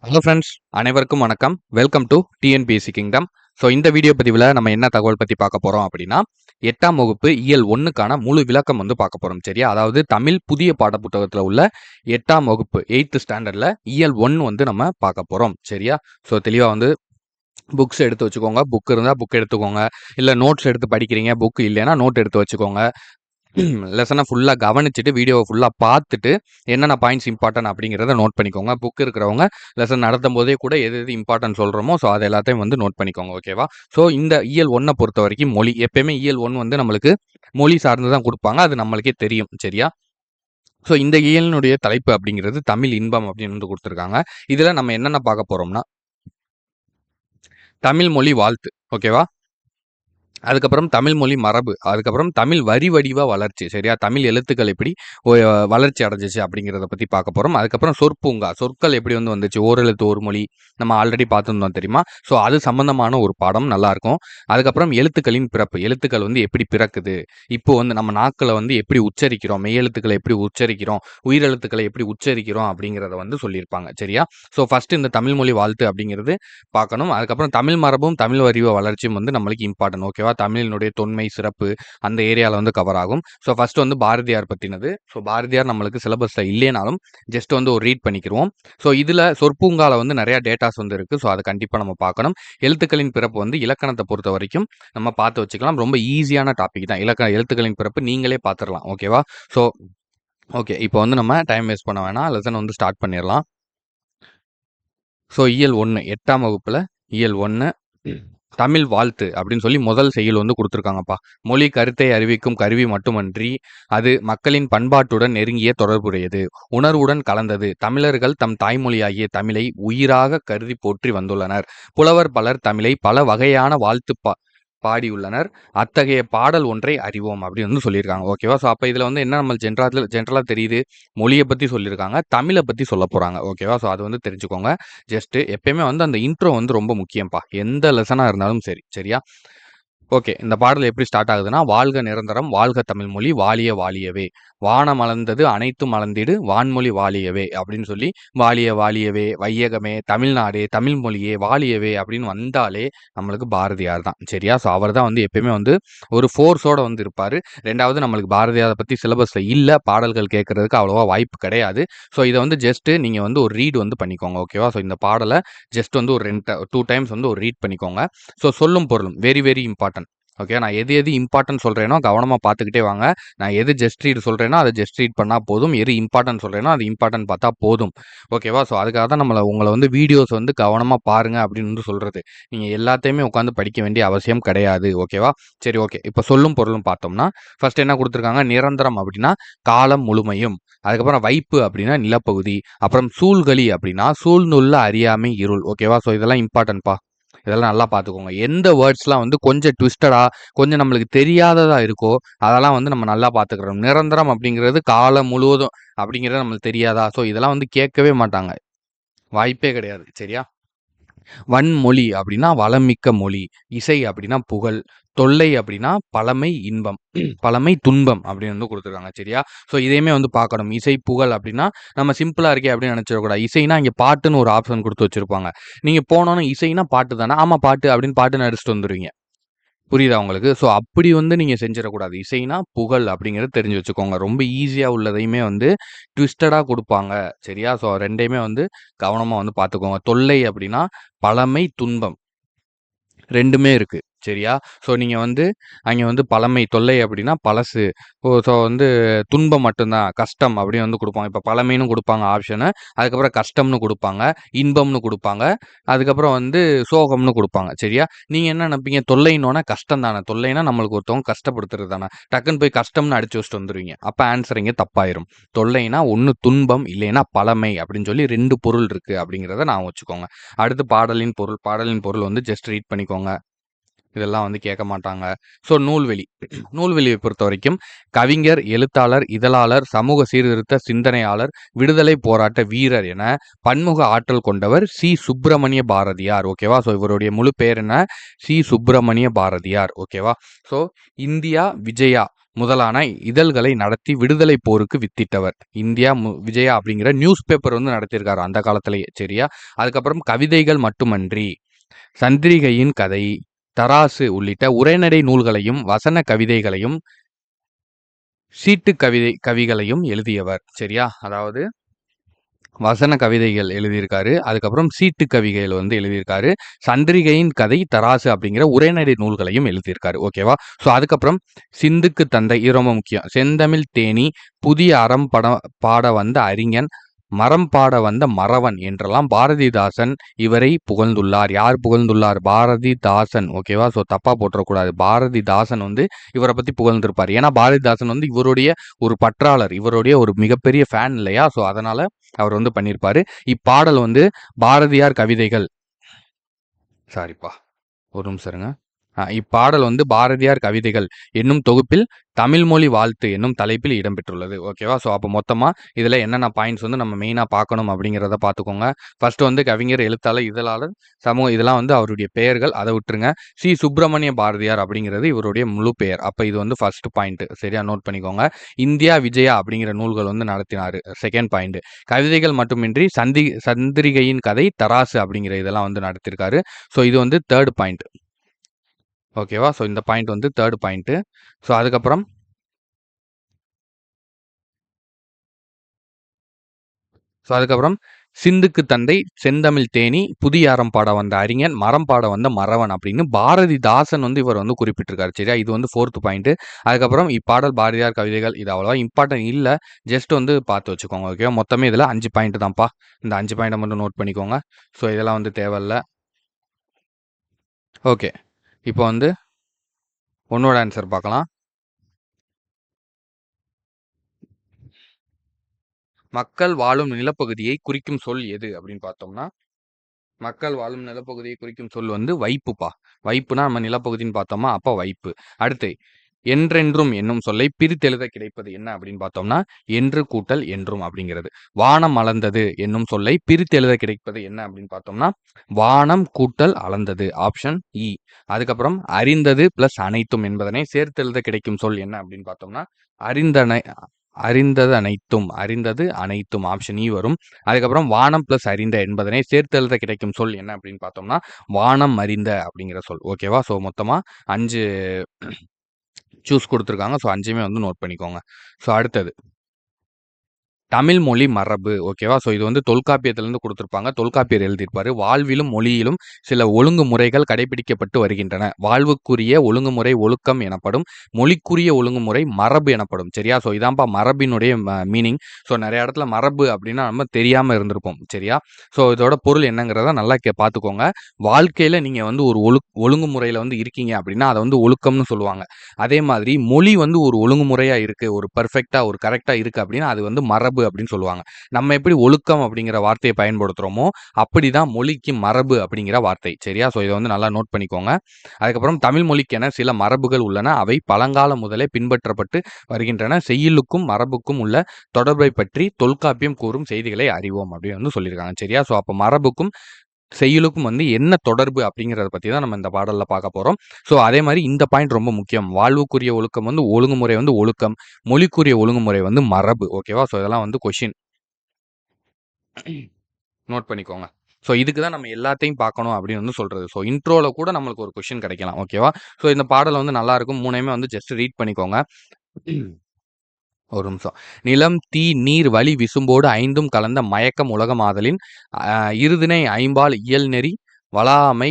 Hello friends, அனைவருக்கும் வணக்கம். Welcome to TNPSC kingdom. So இந்த வீடியோ பதிவில் நம்ம என்ன தகவல் பற்றி பார்க்க போகிறோம் அப்படின்னா, 8ஆம் வகுப்பு இயல் 1க்கான முழு விளக்கம் வந்து பார்க்க போகிறோம். சரியா? அதாவது தமிழ் புதிய பாடப்புத்தகத்தில் உள்ள 8ஆம் வகுப்பு 8th ஸ்டாண்டர்டில் இயல் 1 வந்து நம்ம பார்க்க போகிறோம். சரியா? ஸோ தெளிவாக வந்து புக்ஸ் எடுத்து வச்சுக்கோங்க. புக் இருந்தால் புக் எடுத்துக்கோங்க. இல்லை நோட்ஸ் எடுத்து படிக்கிறீங்க, புக் இல்லைன்னா நோட் எடுத்து வச்சுக்கோங்க. லெசனை ஃபுல்லாக கவனிச்சுட்டு வீடியோவை ஃபுல்லாக பார்த்துட்டு என்னென்ன பாயிண்ட்ஸ் இம்பார்ட்டன்ட் அப்படிங்கிறத நோட் பண்ணிக்கோங்க. புக் இருக்கிறவங்க லெசன் நடத்தும் போதே கூட எது எது இம்பார்ட்டன்ட் சொல்கிறோமோ ஸோ அது எல்லாத்தையும் வந்து நோட் பண்ணிக்கோங்க. ஓகேவா? ஸோ இந்த இயல் 1 பொறுத்த வரைக்கும் மொழி எப்பயுமே இயல் 1 வந்து நம்மளுக்கு மொழி சார்ந்து தான் கொடுப்பாங்க. அது நம்மளுக்கே தெரியும். சரியா? ஸோ இந்த இயலினுடைய தலைப்பு அப்படிங்கிறது தமிழ் இன்பம் அப்படின்னு வந்து கொடுத்துருக்காங்க. இதில் நம்ம என்னென்ன பார்க்க போகிறோம்னா, தமிழ் மொழி வாழ்த்து. ஓகேவா? அதுக்கப்புறம் தமிழ் மொழி மரபு, அதுக்கப்புறம் தமிழ் வரி வடிவ வளர்ச்சி. சரியா? தமிழ் எழுத்துக்கள் எப்படி வளர்ச்சி அடைஞ்சிச்சு அப்படிங்கிறத பற்றி பார்க்க போகிறோம். அதுக்கப்புறம் சொற்பூங்கா, சொற்கள் எப்படி வந்து வந்துச்சு, ஓரெழுத்து ஒரு மொழி நம்ம ஆல்ரெடி பார்த்துருந்தோம் தெரியுமா? ஸோ அது சம்பந்தமான ஒரு பாடம் நல்லாயிருக்கும். அதுக்கப்புறம் எழுத்துக்களின் பிறப்பு, எழுத்துக்கள் வந்து எப்படி பிறக்குது, இப்போ வந்து நம்ம நாக்கில் வந்து எப்படி உச்சரிக்கிறோம், மெய் எழுத்துக்களை எப்படி உச்சரிக்கிறோம், உயிரெழுத்துக்களை எப்படி உச்சரிக்கிறோம் அப்படிங்கிறத வந்து சொல்லியிருப்பாங்க. சரியா? ஸோ ஃபர்ஸ்ட் இந்த தமிழ் மொழி வாழ்த்து அப்படிங்கிறது பார்க்கணும். அதுக்கப்புறம் தமிழ் மரபும் தமிழ் வரிவ வளர்ச்சியும் வந்து நம்மளுக்கு இம்பார்ட்டன்ட். ஓகேவா? தமிழினுடைய தொன்மை சிறப்பு அந்த ஏரியாவில் வந்து கவர் ஆகும். ஸோ ஃபர்ஸ்ட் வந்து பாரதியார் பற்றினது. ஸோ பாரதியார் நம்மளுக்கு சிலபஸில் இல்லைனாலும் ஜஸ்ட் வந்து ஒரு ரீட் பண்ணிக்கிறோம். ஸோ இதில் சொற்பூங்கால வந்து நிறைய டேட்டாஸ் வந்து இருக்குது. ஸோ அதை கண்டிப்பாக நம்ம பார்க்கணும். எழுத்துக்களின் பிறப்பு வந்து இலக்கணத்தை பொறுத்த வரைக்கும் நம்ம பார்த்து வச்சுக்கலாம். ரொம்ப ஈஸியான டாபிக் தான். எழுத்துக்களின் பிறப்பு நீங்களே பார்த்துடலாம். ஓகேவா? ஸோ ஓகே, இப்போ வந்து நம்ம டைம் வேஸ்ட் பண்ண வேணாம். லெசன் வந்து ஸ்டார்ட் பண்ணிடலாம். ஸோ இயல் 1 8ஆம் வகுப்பில் இயல் 1 தமிழ் வாழ்த்து அப்படின்னு சொல்லி முதல் செய்யுள் வந்து கொடுத்துருக்காங்கப்பா. மொழி கருத்தை அறிவிக்கும் கருவி மட்டுமன்றி அது மக்களின் பண்பாட்டுடன் நெருங்கிய தொடர்புடையது, உணர்வுடன் கலந்தது. தமிழர்கள் தம் தாய்மொழியாகிய தமிழை உயிராக கருதி போற்றி வந்துள்ளனர். புலவர் பலர் தமிழை பல வகையான வாழ்த்து பாடியுள்ளனர். அத்தகைய பாடல் ஒன்றை அறிவோம் அப்படின்னு வந்து சொல்லியிருக்காங்க. ஓகேவா? ஸோ அப்போ இதில் வந்து என்ன நம்ம ஜென்ரலாக தெரியுது, மொழியை பற்றி சொல்லியிருக்காங்க, தமிழை பற்றி சொல்ல போகிறாங்க. ஓகேவா? ஸோ அது வந்து தெரிஞ்சுக்கோங்க. ஜஸ்ட்டு எப்பயுமே வந்து அந்த இன்ட்ரோ வந்து ரொம்ப முக்கியம்ப்பா, எந்த லெசனாக இருந்தாலும் சரி. சரியா? ஓகே, இந்த பாடல் எப்படி ஸ்டார்ட் ஆகுதுன்னா, வாழ்க நிரந்தரம் வாழ்க தமிழ்மொழி வாழிய வாழியவே, வானம் மலர்ந்தது அனைத்தும் மலர்ந்திடு வான்மொழி வாழியவே அப்படின்னு சொல்லி வாழிய வாழியவே, வையகமே, தமிழ்நாடே, தமிழ் மொழியே வாழியவே அப்படின்னு வந்தாலே நம்மளுக்கு பாரதியார் தான். சரியா? ஸோ அவர் தான் வந்து எப்பயுமே வந்து ஒரு ஃபோர்ஸோட வந்து இருப்பார். ரெண்டாவது நம்மளுக்கு பாரதியாரை பற்றி சிலபஸில் இல்லை, பாடல்கள் கேட்கறதுக்கு அவ்வளோவா வாய்ப்பு கிடையாது. ஸோ இதை வந்து ஜஸ்ட்டு நீங்கள் வந்து ஒரு ரீட் வந்து பண்ணிக்கோங்க. ஓகேவா? ஸோ இந்த பாடலை ஜஸ்ட் வந்து ஒரு 2 டைம்ஸ் வந்து ஒரு ரீட் பண்ணிக்கோங்க. ஸோ சொல்லும் பொருளும் வெரி வெரி இம்பார்ட்டன்ட். ஓகே, நான் எது எது இம்பார்ட்டன்ட் சொல்கிறேனோ கவனமாக பார்த்துக்கிட்டே வாங்க. நான் எது ஜஸ்ட் ரீட் சொல்கிறேனோ அதை ஜஸ்ட் ரீட் பண்ணால் போதும். எது இம்பார்ட்டன்ட் சொல்கிறேனோ அது இம்பார்ட்டன்ட் பார்த்தா போதும். ஓகேவா? ஸோ அதுக்காக தான் உங்களை வந்து வீடியோஸ் வந்து கவனமாக பாருங்கள் அப்படின்னு வந்து சொல்கிறது. நீங்கள் எல்லாத்தையுமே உட்காந்து படிக்க வேண்டிய அவசியம் கிடையாது. ஓகேவா? சரி, ஓகே. இப்போ சொல்லும் பொருளும் பார்த்தோம்னா ஃபர்ஸ்ட் என்ன கொடுத்துருக்காங்க, நிரந்தரம் அப்படின்னா காலம் முழுமையும், அதுக்கப்புறம் வைப்பு அப்படின்னா நிலப்பகுதி, அப்புறம் சூழ்களி அப்படின்னா சூழ்ந்துள்ள அறியாமை இருள். ஓகேவா? ஸோ இதெல்லாம் இம்பார்ட்டன்ட்பா. இதெல்லாம் நல்லா பார்த்துக்கோங்க. எந்த வேர்ட்ஸ்லாம் வந்து கொஞ்சம் ட்விஸ்டடா, கொஞ்சம் நம்மளுக்கு தெரியாததா இருக்கோ, அதெல்லாம் வந்து நம்ம நல்லா பார்த்துக்கிறோம். நிரந்தரம் அப்படிங்கிறது காலம் முழுவதும் அப்படிங்கிறது நம்மளுக்கு தெரியாதா? ஸோ இதெல்லாம் வந்து கேட்கவே மாட்டாங்க. வாய்ப்பே கிடையாது. சரியா? வன்மொழி அப்படின்னா வளமிக்க மொழி, இசை அப்படின்னா புகழ், தொல்லை அப்படின்னா பழமை இன்பம், பழமை துன்பம் அப்படின்னு வந்து கொடுத்துருக்காங்க. சரியா? ஸோ இதையுமே வந்து பார்க்கணும். இசை புகழ் அப்படின்னா நம்ம சிம்பிளாக இருக்கே அப்படின்னு நினச்சிடக்கூடாது. இசைனா இங்கே பாட்டுன்னு ஒரு ஆப்ஷன் கொடுத்து வச்சிருப்பாங்க. நீங்கள் போனோன்னு இசைனா பாட்டு தானே, ஆமாம் பாட்டு அப்படின்னு பாட்டு நடிச்சிட்டு வந்துடுவீங்க. புரியுதா உங்களுக்கு? ஸோ அப்படி வந்து நீங்க செஞ்சிடக்கூடாது. இசைனா புகழ் அப்படிங்கிறத தெரிஞ்சு வச்சுக்கோங்க. ரொம்ப ஈஸியா உள்ளதையுமே வந்து ட்விஸ்டடா குடுப்பாங்க. சரியா? ஸோ 2யுமே வந்து கவனமா வந்து பார்த்துக்கோங்க. தொல்லை அப்படின்னா பழமை, துன்பம் 2மே இருக்கு. சரியா? ஸோ நீங்க வந்து அங்கே வந்து பழமை, தொல்லை அப்படின்னா பழசு. ஸோ வந்து துன்பம் மட்டும்தான், கஷ்டம் அப்படின்னு வந்து குடுப்பாங்க. இப்போ பழமைன்னு குடுப்பாங்க ஆப்ஷனு. அதுக்கப்புறம் கஷ்டம்னு குடுப்பாங்க, இன்பம்னு குடுப்பாங்க, அதுக்கப்புறம் வந்து சோகம்னு குடுப்பாங்க. சரியா? நீங்க என்ன நெனைப்பீங்க, தொல்லைன்னோன கஷ்டம் தானே. தொல்லைன்னா நம்மளுக்கு ஒருத்தவங்க கஷ்டப்படுத்துறது தானே. டக்குன்னு போய் கஷ்டம்னு அடிச்சு வச்சுட்டு வந்துருவீங்க. அப்ப ஆன்சர் இங்க தப்பாயிரும். தொல்லைனா ஒண்ணு துன்பம், இல்லைன்னா பழமை அப்படின்னு சொல்லி 2 பொருள் இருக்கு அப்படிங்கிறத ஞாபகம் வச்சுக்கோங்க. அடுத்து பாடலின் பொருள். பாடலின் பொருள் வந்து ஜஸ்ட் ரீட் பண்ணிக்கோங்க. இதெல்லாம் வந்து கேட்க மாட்டாங்க. ஸோ நூல்வெளி. நூல்வெளியை பொறுத்தவரைக்கும் கவிஞர், எழுத்தாளர், இதழாளர், சமூக சீர்திருத்த சிந்தனையாளர், விடுதலை போராட்ட வீரர் என பன்முக ஆற்றல் கொண்டவர் சி. சுப்பிரமணிய பாரதியார். ஓகேவா? ஸோ இவருடைய முழு பேர் என்ன? சி. சுப்பிரமணிய பாரதியார். ஓகேவா? ஸோ இந்தியா விஜயா முதலான இதழ்களை நடத்தி விடுதலை போருக்கு வித்திட்டவர். இந்தியா விஜயா அப்படிங்கிற நியூஸ் பேப்பர் வந்து நடத்தியிருக்காரு அந்த காலத்திலேயே. சரியா? அதுக்கப்புறம் கவிதைகள் மட்டுமன்றி சந்திரிகையின் கதை, தராசு உள்ளிட்ட உரைநடை நூல்களையும் வசன கவிதைகளையும் சீட்டு கவிகளையும் எழுதியவர். சரியா? அதாவது வசன கவிதைகள் எழுதியிருக்காரு. அதுக்கப்புறம் சீட்டு கவிதைகள் வந்து எழுதியிருக்காரு. சந்திரிகையின் கதை, தராசு அப்படிங்கிற உரைநடை நூல்களையும் எழுதியிருக்காரு. ஓகேவா? ஸோ அதுக்கப்புறம் சிந்துக்கு தந்தை, இது ரொம்ப முக்கியம். செந்தமிழ் தேனி, புதிய அறம் பாட வந்த அறிஞன், மரம் பாட வந்த மறவன் என்றெல்லாம் பாரதிதாசன் இவரை புகழ்ந்துள்ளார். யார் புகழ்ந்துள்ளார்? பாரதிதாசன். ஓகேவா? ஸோ தப்பா போட்டுறக்கூடாது. பாரதிதாசன் வந்து இவரை பத்தி புகழ்ந்திருப்பார். ஏன்னா பாரதிதாசன் வந்து இவருடைய ஒரு பற்றாளர், இவருடைய ஒரு மிகப்பெரிய ஃபேன் இல்லையா? ஸோ அதனால அவர் வந்து பண்ணியிருப்பாரு. இப்பாடல் வந்து பாரதியார் கவிதைகள், சாரிப்பா ஒரு நிமிஷம் இருங்க. இப்பாடல் வந்து பாரதியார் கவிதைகள் என்னும் தொகுப்பில் தமிழ் மொழி வாழ்த்து என்னும் தலைப்பில் இடம்பெற்றுள்ளது. ஓகேவா? ஸோ அப்போ மொத்தமாக இதில் என்னென்ன பாயிண்ட்ஸ் வந்து நம்ம மெயினாக பார்க்கணும் அப்படிங்கிறத பார்த்துக்கோங்க. ஃபர்ஸ்ட் வந்து கவிஞர், எழுத்தாளர், இதழாளர், இதெல்லாம் வந்து அவருடைய பெயர்கள், அதை விட்டுருங்க. சி சுப்பிரமணிய பாரதியார் அப்படிங்கிறது இவருடைய முழு பெயர். அப்போ இது வந்து ஃபர்ஸ்ட் பாயிண்ட். சரியா? நோட் பண்ணிக்கோங்க. இந்தியா விஜயா அப்படிங்கிற நூல்கள் வந்து நடத்தினார். Second point. கவிதைகள் மட்டுமின்றி சந்திரிகையின் கதை, தராசு அப்படிங்கிற இதெல்லாம் வந்து நடத்திருக்காரு. ஸோ இது வந்து தேர்ட் பாயிண்ட். ஓகேவா? ஸோ இந்த பாயிண்ட் வந்து தேர்ட் பாயிண்ட்டு. ஸோ அதுக்கப்புறம் சிந்துக்கு தந்தை, செந்தமிழ் தேனி, புதிய அறம் பாட வந்த அறிஞன், மரம் பாட வந்த மறவன் அப்படின்னு பாரதிதாசன் வந்து இவர் வந்து குறிப்பிட்டிருக்காரு. சரியா? இது வந்து ஃபோர்த் பாயிண்ட். அதுக்கப்புறம் இப்பாடல் பாரதியார் கவிதைகள், இது அவ்வளோவா இம்பார்ட்டன்ட் இல்லை. ஜஸ்ட் வந்து பார்த்து வச்சுக்கோங்க. ஓகேவா? மொத்தமே இதில் 5 பாயிண்ட் தான்ப்பா. இந்த 5 பாயிண்ட்டை மட்டும் நோட் பண்ணிக்கோங்க. ஸோ இதெல்லாம் வந்து தேவையில்ல. ஓகே. இப்போ வந்து ஒன்னோட ஆன்சர் பார்க்கலாம். மக்கள் வாழும் நிலப்பகுதியை குறிக்கும் சொல் எது அப்படின்னு பார்த்தோம்னா, மக்கள் வாழும் நிலப்பகுதியை குறிக்கும் சொல் வந்து வைப்புப்பா. வைப்புனா நம்ம நிலப்பகுதின்னு பார்த்தோமா, அப்போ வைப்பு. அடுத்து என்றென்றும் என்னும் சொல்லை பிரித்தெழுத கிடைப்பது என்ன அப்படின்னு பார்த்தோம்னா, என்று கூட்டல் என்றும் அப்படிங்கிறது. வானம் அளந்தது என்னும் சொல்லை பிரித்தெழுத கிடைப்பது என்ன அப்படின்னு பார்த்தோம்னா, வானம் கூட்டல் அளந்தது. ஆப்ஷன் இ. அதுக்கப்புறம் அறிந்தது பிளஸ் அனைத்தும் என்பதனை சேர்த்தெழுத கிடைக்கும் சொல் என்ன அப்படின்னு பார்த்தோம்னா, அறிந்தது அனைத்தும் ஆப்ஷன் இ வரும். அதுக்கப்புறம் வானம் பிளஸ் அறிந்த என்பதனை சேர்த்தெழுத கிடைக்கும் சொல் என்ன அப்படின்னு பார்த்தோம்னா, வானம் அறிந்த அப்படிங்கிற சொல். ஓகேவா? ஸோ மொத்தமாக 5 சூஸ் கொடுத்துருக்காங்க. ஸோ 5மே வந்து நோட் பண்ணிக்கோங்க. ஸோ அடுத்தது தமிழ் மொழி மரபு. ஓகேவா? ஸோ இது வந்து தொல்காப்பியத்திலிருந்து கொடுத்துருப்பாங்க. தொல்காப்பியர் எழுதியிருப்பாரு. வாழ்விலும் மொழியிலும் சில ஒழுங்குமுறைகள் கடைபிடிக்கப்பட்டு வருகின்றன. வாழ்வுக்குரிய ஒழுங்குமுறை ஒழுக்கம் எனப்படும். மொழிக்குரிய ஒழுங்குமுறை மரபு எனப்படும். சரியா? ஸோ இதான்ப்பா மரபினுடைய மீனிங். ஸோ நிறைய இடத்துல மரபு அப்படின்னா நம்ம தெரியாமல் இருந்திருப்போம். சரியா? ஸோ இதோட பொருள் என்னங்கிறத நல்லா பார்த்துக்கோங்க. வாழ்க்கையில் நீங்கள் வந்து ஒரு ஒழுங்குமுறையில் வந்து இருக்கீங்க அப்படின்னா அதை வந்து ஒழுக்கம்னு சொல்லுவாங்க. அதே மாதிரி மொழி வந்து ஒரு ஒழுங்குமுறையாக இருக்குது, ஒரு பர்ஃபெக்டாக ஒரு கரெக்டாக இருக்குது அப்படின்னா அது வந்து மரபு அப்படின்னு சொல்லுவாங்க. நம்ம எப்படி ஒழுக்கம் அப்படிங்கிற வார்த்தையை பயன்படுத்துகிறோமோ அப்படிதான் மொழிக்கு மரபு அப்படிங்கிற வார்த்தை. சரியா? ஸோ இதை வந்து நல்லா நோட் பண்ணிக்கோங்க. அதுக்கப்புறம் தமிழ் மொழிக்கென சில மரபுகள் உள்ளன. அவை பழங்காலம் முதலே பின்பற்றப்பட்டு வருகின்றன. செய்யுளுக்கும் மரபுக்கும் உள்ள தொடர்பை பற்றி தொல்காப்பியம் கூறும் செய்திகளை அறிவோம் அப்படின்னு வந்து சொல்லியிருக்காங்க. சரியா? ஸோ அப்போ மரபுக்கும் செய்யுளுக்கும் வந்து என்ன தொடர்பு அப்படிங்கிறத பற்றி தான் நம்ம இந்த பாடலில் பார்க்க போகிறோம். ஸோ அதே மாதிரி இந்த பாயிண்ட் ரொம்ப முக்கியம். வாழ்வுக்குரிய ஒழுக்கம் வந்து ஒழுங்குமுறை வந்து ஒழுக்கம், மொழிக்குரிய ஒழுங்குமுறை வந்து மரபு. ஓகேவா? ஸோ இதெல்லாம் வந்து கொஷின் நோட் பண்ணிக்கோங்க. ஸோ இதுக்கு தான் நம்ம எல்லாத்தையும் பார்க்கணும் அப்படின்னு வந்து சொல்கிறது. ஸோ இன்ட்ரோவில் கூட நம்மளுக்கு ஒரு கொஷின் கிடைக்கலாம். ஓகேவா? ஸோ இந்த பாடல் வந்து நல்லா இருக்கும். 3மே வந்து ஜஸ்ட் ரீட் பண்ணிக்கோங்க. ஒரு நிமிஷம். நிலம், தீ, நீர், வளி, விசும்போடு 5ம் கலந்த மயக்கம் உலகமாதலின் இருதினை ஐம்பால் இயல்நெறி வளாமை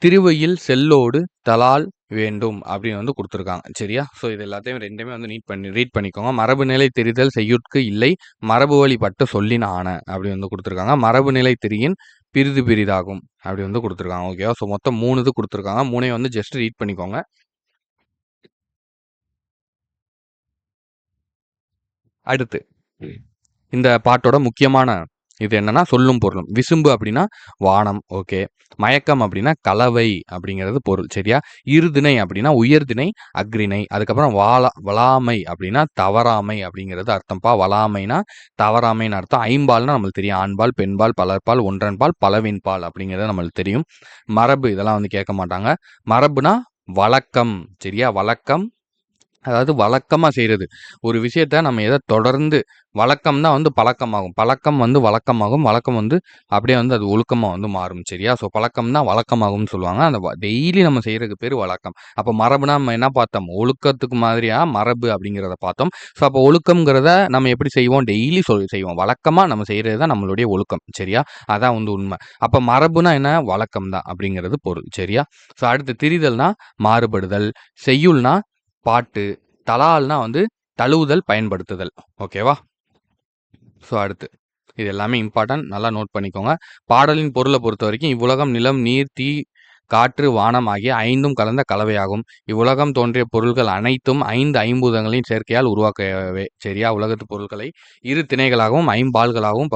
திருவையில் செல்லோடு தலால் வேண்டும் அப்படின்னு வந்து கொடுத்துருக்காங்க. சரியா? ஸோ இது எல்லாத்தையும் 2மே வந்து ரீட் பண்ணிக்கோங்க. மரபு நிலை தெரிதல் செய்யுட்கு இல்லை, மரபு வழிபட்ட சொல்லின் ஆன அப்படி வந்து கொடுத்துருக்காங்க. மரபு நிலை திரியின் பிரிதாகும் அப்படி வந்து கொடுத்துருக்காங்க. ஓகேவா? ஸோ மொத்தம் 3 இது கொடுத்துருக்காங்க. 3ஐயும் வந்து ஜஸ்ட் ரீட் பண்ணிக்கோங்க. அடுத்து இந்த பாட்டோட முக்கியமான இது என்னன்னா சொல்லும் பொருளும். விசும்பு அப்படின்னா வானம். ஓகே. மயக்கம் அப்படின்னா கலவை அப்படிங்கிறது பொருள். சரியா? இருதிணை அப்படின்னா உயர்திணை, அக்ரிணை. அதுக்கப்புறம் வளாமை அப்படின்னா தவறாமை அப்படிங்கிறது அர்த்தம்ப்பா. வளாமைனா தவறாமைன்னு அர்த்தம். ஐம்பால்னா நம்மளுக்கு தெரியும். ஆண்பால், பெண்பால், பலர்பால், ஒன்றன்பால், பலவின்பால் அப்படிங்கிறது நம்மளுக்கு தெரியும். மரபு இதெல்லாம் வந்து கேட்க மாட்டாங்க. மரபுனா வழக்கம். சரியா? வழக்கம், அதாவது வழக்கமா செய்றது. ஒரு விஷயத்த நம்ம தொடர்ந்து வழக்கம் தான் பழக்கமாகும். பழக்கம் வழக்கமாகும். வழக்கம் அப்படியே அது ஒழுக்கமா மாறும். சரியா? ஸோ பழக்கம் தான் வழக்கமாகும்னு சொல்லுவாங்க. அந்த டெய்லி நம்ம செய்றதுக்கு பேரு வழக்கம். அப்ப மரபுனா நம்ம என்ன பார்த்தோம்? ஒழுக்கத்துக்கு மாதிரியா மரபு அப்படிங்கிறத பார்த்தோம். ஸோ அப்ப ஒழுக்கம்ங்கிறத நம்ம எப்படி செய்வோம்? டெய்லி செய்வோம். வழக்கமா நம்ம செய்றது தான் நம்மளுடைய ஒழுக்கம். சரியா? அதான் உண்ம. அப்ப மரபுனா என்ன? வழக்கம் தான் அப்படிங்கிறது பொருள். சரியா? ஸோ அடுத்து திரிதல்னா மாறுபடுதல். செய்யுள்னா பாட்டு. தலால்னா தழுவுதல், பயன்படுத்துதல். ஓகேவா? ஸோ அடுத்து. இது எல்லாமே இம்பார்ட்டன்ட். நல்லா நோட் பண்ணிக்கோங்க. பாடலின் பொருள பொறுத்தவரைக்கும் இவ்வுலகம் நிலம், நீர், தீ, காற்று, வானம் ஆகிய 5ம் கலந்த கலவையாகும். இவ்வுலகம் தோன்றிய பொருள்கள் அனைத்தும் 5 ஐம்பூதங்களின் சேர்க்கையால் உருவாக்கவே. சரியா? உலகத்து பொருட்களை இரு திணைகளாகவும், ஐம்பால்களாகவும்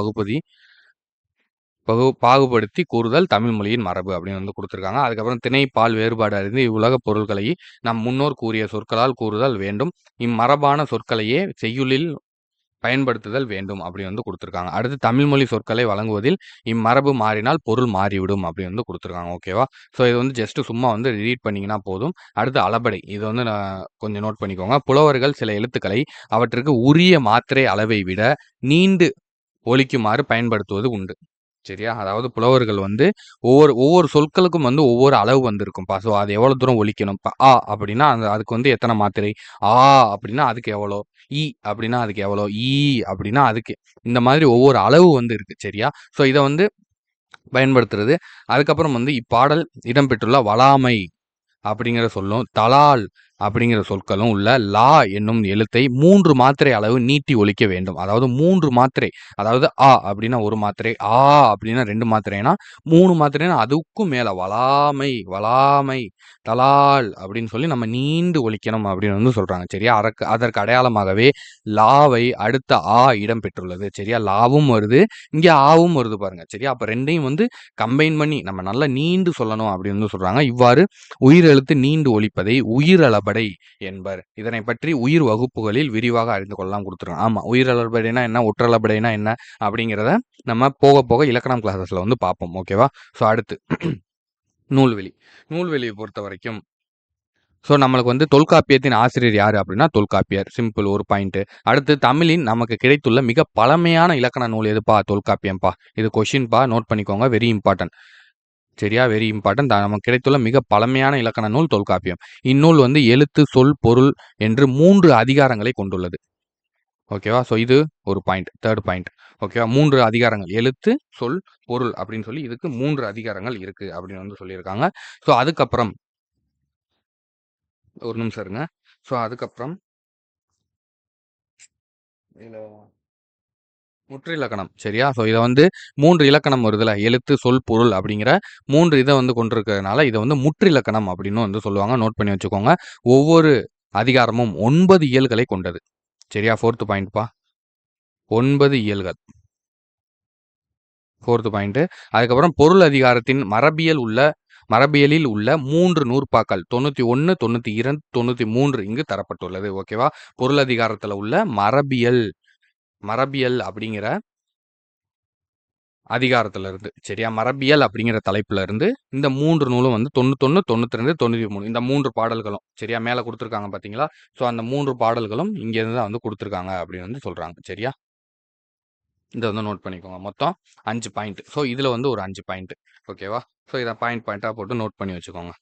பாகுபடுத்தி கூறுதல் தமிழ் மொழியின் மரபு அப்படின்னு குடுத்துருக்காங்க. அதுக்கப்புறம் திணை, பால் வேறுபாடு அறிந்து இவ்வுலகப் பொருள்களை நம் முன்னோர் கூறிய சொற்களால் கூறுதல் வேண்டும். இம்மரபான சொற்களையே செய்யுளில் பயன்படுத்துதல் வேண்டும் அப்படி குடுத்துருக்காங்க. அடுத்து தமிழ் மொழி சொற்களை வழங்குவதில் இம்மரபு மாறினால் பொருள் மாறிவிடும் அப்படி குடுத்துருக்காங்க. ஓகேவா? ஸோ இது ஜஸ்ட் சும்மா ரீட் பண்ணீங்கன்னா போதும். அடுத்து அளபெடை. இது நான் கொஞ்சம் நோட் பண்ணிக்கோங்க. புலவர்கள் சில எழுத்துக்களை அவற்றுக்கு உரிய மாத்திரை அளவை விட நீண்டு ஒலிக்குமாறு பயன்படுத்துவது உண்டு. சரியா? அதாவது புலவர்கள் ஒவ்வொரு ஒவ்வொரு சொற்களுக்கும் ஒவ்வொரு அளவு இருக்கும்ப்பா. ஸோ அது எவ்வளோ தூரம் ஒலிக்கணும். இப்ப அ அப்படின்னா அதுக்கு எத்தன மாத்திரை? ஆ அப்படின்னா அதுக்கு எவ்வளோ? இ அப்படின்னா அதுக்கு எவ்வளோ? ஈ அப்படின்னா அதுக்கு இந்த மாதிரி ஒவ்வொரு அளவு இருக்கு. சரியா? ஸோ இத பயன்படுத்துறது. அதுக்கப்புறம் இப்பாடல் இடம்பெற்றுள்ள வளாமை அப்படிங்கிற சொல்லும், தலால் அப்படிங்கிற சொற்களும் உள்ள லா என்னும் எழுத்தை 3 மாத்திரை அளவு நீட்டி ஒலிக்க வேண்டும். அதாவது 3 மாத்திரை. அதாவது அ அப்படின்னா 1 மாத்திரை, ஆ அப்படின்னா 2 மாத்திரைனா, 3 மாத்திரைனா அதுக்கும் மேல வளாமை, வளாமை, தலால் அப்படின்னு சொல்லி நம்ம நீண்டு ஒலிக்கணும் அப்படின்னு சொல்றாங்க. சரியா? அதற்கு அடையாளமாகவே லாவை அடுத்த ஆ இடம் பெற்றுள்ளது. சரியா? லாவும் வருது, இங்க ஆவும் வருது பாருங்க. சரியா? அப்ப 2யும் கம்பைன் பண்ணி நம்ம நல்லா நீண்டு சொல்லணும் அப்படின்னு சொல்றாங்க. இவ்வாறு உயிரெழுத்து நீண்டு ஒலிப்பதை உயிரளபடை என்பர். இதனை பற்றி உயிர் வகுப்புகளில் விரிவாக அறிந்து கொள்ளலாம் குடுத்துருக்காங்க. ஆமா. உயிரளபடைனா என்ன? ஒற்றளபடைனா என்ன? அப்படிங்கிறத நம்ம போக போக இலக்கணம் கிளாஸஸ்ல பார்ப்போம். ஓகேவா? ஸோ அடுத்து நூல்வெளி. நூல்வெளிய பொறுத்தவரைக்கும் ஸோ நம்மளுக்கு தொல்காப்பியத்தின் ஆசிரியர் யாரு அப்படின்னா தொல்காப்பியர். சிம்பிள் ஒரு பாயிண்ட். அடுத்து தமிழின் நமக்கு கிடைத்துள்ள மிக பழமையான இலக்கண நூல் எதுப்பா? தொல்காப்பியம்பா. இது கொஸ்டின்பா. நோட் பண்ணிக்கோங்க. Very important. சரியா? Very important. நமக்கு கிடைத்துள்ள மிக பழமையான இலக்கண நூல் தொல்காப்பியம். இந்நூல் எழுத்து, சொல், பொருள் என்று 3 அதிகாரங்களை கொண்டுள்ளது. ஓகேவா? ஸோ இது ஒரு பாயிண்ட். 3 பாயிண்ட். ஓகேவா? 3 அதிகாரங்கள். எழுத்து, சொல், பொருள் அப்படின்னு சொல்லி இதுக்கு 3 அதிகாரங்கள் இருக்கு அப்படின்னு சொல்லியிருக்காங்க. ஸோ அதுக்கப்புறம் ஒரு நிமிஷம் இருங்க. ஸோ அதுக்கப்புறம் இதுல முற்றிலக்கணம். சரியா? ஸோ இத 3 இலக்கணம் வருதுல்ல. எழுத்து, சொல், பொருள் அப்படிங்கிற 3 இத கொண்டிருக்கிறதுனால இத முற்றிலக்கணம் அப்படின்னு சொல்லுவாங்க. நோட் பண்ணி வச்சுக்கோங்க. ஒவ்வொரு அதிகாரமும் 9 இயல்களை கொண்டது. சரியா? 4த் பாயிண்ட்ப்பா. 9 இயல்கள். 4த் பாயிண்ட். அதுக்கப்புறம் பொருள் அதிகாரத்தின் மரபியலில் உள்ள 3 நூற்பாக்கள் 91, 92, 93 இங்கு தரப்பட்டுள்ளது. ஓகேவா? பொருள் அதிகாரத்துல உள்ள மரபியல் அப்படிங்கிற அதிகாரத்துல இருந்து. சரியா? மரபியல் அப்படிங்கிற தலைப்புல இருந்து இந்த 3 நூலும் 91, 92, 93 இந்த 3 பாடல்களும். சரியா? மேல குடுத்துருக்காங்க பார்த்தீங்களா? ஸோ அந்த 3 பாடல்களும் இங்க இருந்து தான் குடுத்துருக்காங்க அப்படின்னு சொல்றாங்க. சரியா? இத நோட் பண்ணிக்கோங்க. மொத்தம் 5 பாயிண்ட். ஸோ இதுல ஒரு 5 பாயிண்ட். ஓகேவா? ஸோ இத பாயிண்டா போட்டு நோட் பண்ணி வச்சுக்கோங்க.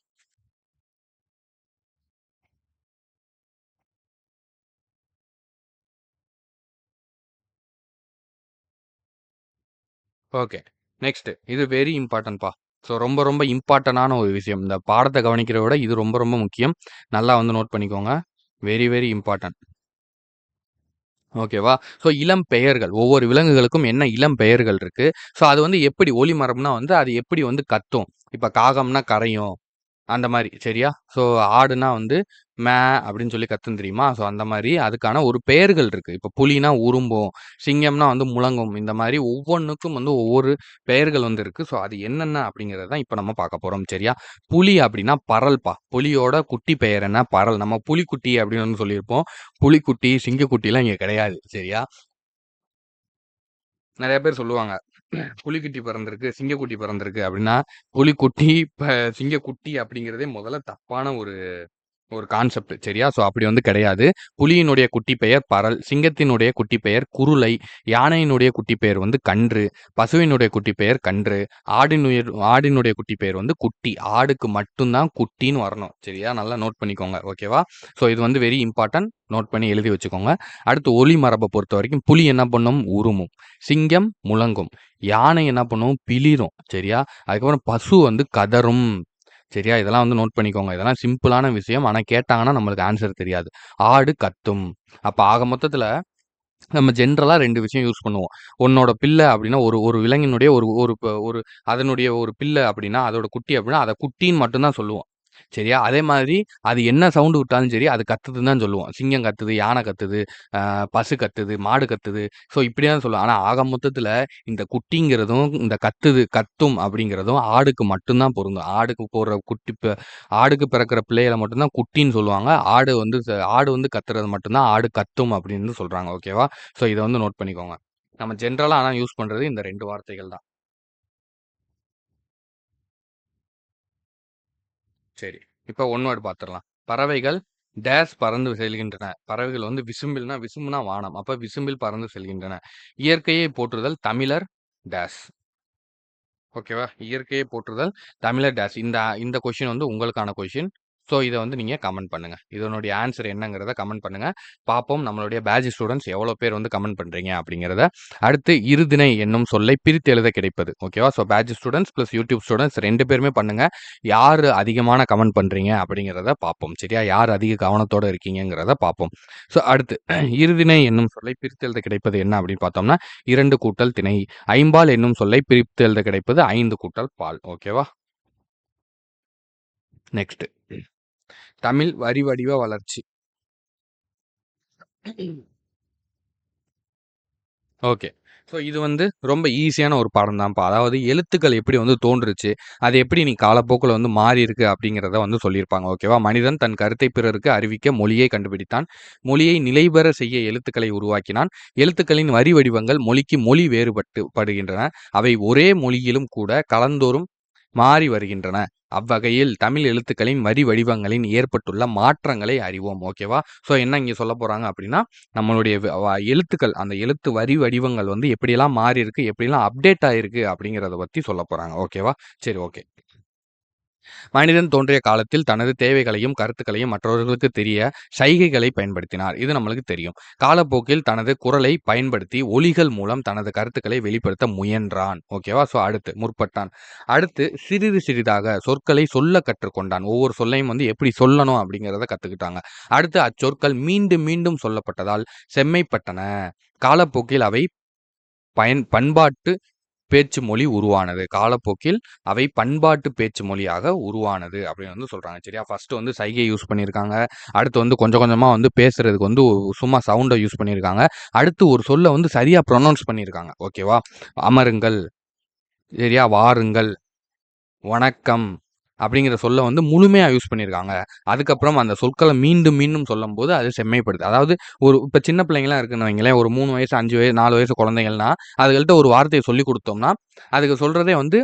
ஓகே. நெக்ஸ்ட். இது வெரி இம்பார்ட்டன்ட்ப்பா. ஸோ ரொம்ப ரொம்ப இம்பார்ட்டன்டான ஒரு விஷயம். இந்த பாடத்த கவனிக்கிறத விட இது ரொம்ப ரொம்ப முக்கியம். நல்லா நோட் பண்ணிக்கோங்க. Very very important. ஓகேவா? ஸோ இளம் பெயர்கள். ஒவ்வொரு விலங்குகளுக்கும் என்ன இளம் பெயர்கள் இருக்கு. ஸோ அது எப்படி ஒலி மரபுனா அது எப்படி கத்தும். இப்ப காகம்னா கரையும். அந்த மாரி. சரியா? ஸோ ஆடுனா மே அப்படின்னு சொல்லி கத்தும் தெரியுமா? ஸோ அந்த மாரி அதுக்கான ஒரு பெயர்கள் இருக்கு. இப்ப புலினா உரும்பும், சிங்கம்னா முழங்கும். இந்த மாரி ஒவ்வொன்னுக்கும் ஒவ்வொரு பெயர்கள் இருக்கு. ஸோ அது என்னென்ன அப்படிங்கிறத தான் இப்ப நம்ம பார்க்க போறோம். சரியா? புலி அப்படின்னா பறல்ப்பா. புலியோட குட்டி பெயர் என்ன? பறல். நம்ம புலிக்குட்டி அப்படின்னு சொல்லியிருப்போம். புலிக்குட்டி, சிங்கக்குட்டிலாம் இங்க கிடையாது. சரியா? நெறைய பேர் சொல்லுவாங்க. புலிக்குட்டி பிறந்திருக்கு, சிங்கக்குட்டி பிறந்திருக்கு அப்படின்னா, புலிக்குட்டி, சிங்கக்குட்டி அப்படிங்கிறதே முதல்ல தப்பான ஒரு ஒரு கான்செப்ட் சரியா? ஸோ அப்படி வந்து கிடையாது. புலியினுடைய குட்டி பெயர் பறல், சிங்கத்தினுடைய குட்டி பெயர் குருளை, யானையினுடைய குட்டி பெயர் வந்து கன்று, பசுவினுடைய குட்டி பெயர் கன்று, ஆடினுடைய குட்டி பெயர் வந்து குட்டி. ஆடுக்கு மட்டும் தான் குட்டின்னு வரணும். சரியா? நல்லா நோட் பண்ணிக்கோங்க. ஓகேவா? ஸோ இது வந்து வெரி இம்பார்ட்டன்ட். நோட் பண்ணி எழுதி வச்சுக்கோங்க. அடுத்து ஒலி மரபை பொறுத்தவரைக்கும் புலி என்ன பண்ணும்? உருமும். சிங்கம் முழங்கும். யானை என்ன பண்ணும்? பிளிரும். சரியா? அதுக்கப்புறம் பசு வந்து கதறும். சரியா? இதெல்லாம் வந்து நோட் பண்ணிக்கோங்க. இதெல்லாம் சிம்பிளான விஷயம். ஆனா கேட்டாங்கன்னா நம்மளுக்கு ஆன்சர் தெரியாது. ஆடு கத்தும். அப்ப ஆக மொத்தத்துல நம்ம ஜென்ரலா 2 விஷயம் யூஸ் பண்ணுவோம். உன்னோட பிள்ளை அப்படின்னா, ஒரு ஒரு விலங்கினுடைய ஒரு ஒரு ஒரு அதனுடைய ஒரு பிள்ளை அப்படின்னா, அதோட குட்டி அப்படின்னா, அத குட்டின்னு மட்டும் தான் சொல்லுவோம். சரியா? அதே மாதிரி அது என்ன சவுண்ட் விட்டாலும் சரி, அது கத்துதுன்னு தான் சொல்லுவோம். சிங்கம் கத்துது, யானை கத்துது, பசு கத்துது, மாடு கத்துது. ஸோ இப்படி தான் சொல்லுவோம். ஆனா ஆக மொத்தத்துல இந்த குட்டிங்கிறதும், இந்த கத்துது, கத்தும் அப்படிங்கிறதும் ஆடுக்கு மட்டும் தான் பொருந்தும். ஆடுக்கு போடுற ஆடுக்கு பிறக்கிற பிள்ளைகள மட்டும் தான் குட்டின்னு சொல்லுவாங்க. ஆடு வந்து கத்துறது மட்டும் தான் ஆடு கத்தும் அப்படின்னு சொல்றாங்க. ஓகேவா? ஸோ இத வந்து நோட் பண்ணிக்கோங்க. நம்ம ஜென்ரலா ஆனா யூஸ் பண்றது இந்த 2 வார்த்தைகள் தான். சரி. இப்ப ஒன் வேர்ட் பார்த்துரலாம். பறவைகள் டேஸ் பறந்து செல்கின்றன. பறவைகள் வந்து விசும்புனா வானம். அப்ப விசும்பில் பறந்து செல்கின்றன. இயற்கையை போற்றுதல் தமிழர் டேஸ். ஓகேவா? இயற்கையை போற்றுதல் தமிழர் டேஸ். இந்த இந்த கொஸ்டின் வந்து உங்களுக்கான கொஸ்டின். ஸோ இத வந்து நீங்க கமெண்ட் பண்ணுங்க. இதனுடைய ஆன்சர் என்னங்கிறத கமெண்ட் பண்ணுங்க. பார்ப்போம் நம்மளுடைய பேட்ச் ஸ்டூடண்ட்ஸ் எவ்வளோ பேர் வந்து கமெண்ட் பண்றீங்க அப்படிங்கிறத. அடுத்து இருதிணை என்னும் சொல்லை பிரித்து எழுத கிடைப்பது. ஓகேவா? So batch students plus YouTube students 2 பேருமே பண்ணுங்க. யாரு அதிகமான கமெண்ட் பண்றீங்க அப்படிங்கிறத பார்ப்போம். சரியா? யார் அதிக கவனத்தோட இருக்கீங்கங்கிறத பார்ப்போம். ஸோ அடுத்து இருதிணை என்னும் சொல்லை பிரித்து எழுத கிடைப்பது என்ன அப்படின்னு பார்த்தோம்னா, 2 கூட்டல் திணை. ஐம்பால் என்னும் சொல்லை பிரித்து எழுத கிடைப்பது 5 கூட்டல் பால். ஓகேவா? நெக்ஸ்ட் தமிழ் வரி வடிவ வளர்ச்சி. ஓகே. ஸோ இது வந்து ரொம்ப ஈஸியான ஒரு பாடம் தான்ப்பா. அதாவது எழுத்துக்கள் எப்படி வந்து தோன்றுச்சு, அது எப்படி நீ காலப்போக்குல வந்து மாறியிருக்கு அப்படிங்கிறத வந்து சொல்லியிருப்பாங்க. ஓகேவா? மனிதன் தன் கருத்தை பிறருக்கு அறிவிக்க மொழியை கண்டுபிடித்தான். மொழியை நிலைபெற செய்ய எழுத்துக்களை உருவாக்கினான். எழுத்துக்களின் வரி வடிவங்கள் மொழிக்கு மொழி படுகின்றன. அவை ஒரே மொழியிலும் கூட கலந்தோறும் மாறி வருகின்றன. அவ்வகையில் தமிழ் எழுத்துக்களின் வரி வடிவங்களின் ஏற்பட்டுள்ள மாற்றங்களை அறிவோம். ஓகேவா? ஸோ என்ன இங்க சொல்லப் போறாங்க அப்படின்னா, நம்மளுடைய எழுத்துக்கள், அந்த எழுத்து வரி வடிவங்கள் வந்து எப்படியெல்லாம் மாறியிருக்கு, எப்படியெல்லாம் அப்டேட் ஆயிருக்கு அப்படிங்கிறத பத்தி சொல்லப் போறாங்க. ஓகேவா? சரி, ஓகே. மனிதன் தோன்றிய காலத்தில் தனது தேவைகளையும் கருத்துக்களையும் மற்றவர்களுக்கு தெரிய சைகைகளை பயன்படுத்தினார். இது நம்மளுக்கு தெரியும். காலப்போக்கில் தனது குரலை பயன்படுத்தி ஒலிகள் மூலம் தனது கருத்துக்களை வெளிப்படுத்த முயன்றான். ஓகேவா? ஸோ அடுத்து முற்பட்டான். அடுத்து சிறிது சிறிதாக சொற்களை சொல்ல கற்றுக்கொண்டான். ஒவ்வொரு சொல்லையும் வந்து எப்படி சொல்லணும் அப்படிங்கிறத கத்துக்கிட்டாங்க. அடுத்து அச்சொற்கள் மீண்டும் மீண்டும் சொல்லப்பட்டதால் செம்மைப்பட்டன. காலப்போக்கில் அவை பண்பாட்டு பேச்சு மொழி உருவானது. காலப்போக்கில் அவை பண்பாட்டு பேச்சு மொழியாக உருவானது அப்படின்னு வந்து சொல்றாங்க. சரியா? ஃபர்ஸ்ட் வந்து சைகை யூஸ் பண்ணியிருக்காங்க. அடுத்து வந்து கொஞ்சம் கொஞ்சமா வந்து பேசுறதுக்கு வந்து சும்மா சவுண்ட யூஸ் பண்ணியிருக்காங்க. அடுத்து ஒரு சொல்ல வந்து சரியா ப்ரொனவுன்ஸ் பண்ணியிருக்காங்க. ஓகேவா? அமருங்கள், சரியா? வாருங்கள், வணக்கம் அப்படிங்கிற சொல்ல வந்து முழுமையா யூஸ் பண்ணியிருக்காங்க. அதுக்கப்புறம் அந்த சொற்கள மீண்டும் மீண்டும் சொல்லும்போது அது செம்மைப்படுது. அதாவது இப்ப சின்ன பிள்ளைங்கலாம் இருக்குன்னு வைங்களேன், ஒரு 3 வயசு, 5 வயசு, 4 வயசு குழந்தைகள்னா, அதுகள்ட்ட ஒரு வார்த்தைய சொல்லிக் குடுத்தோம்னா, அதுக சொல்றதே வந்து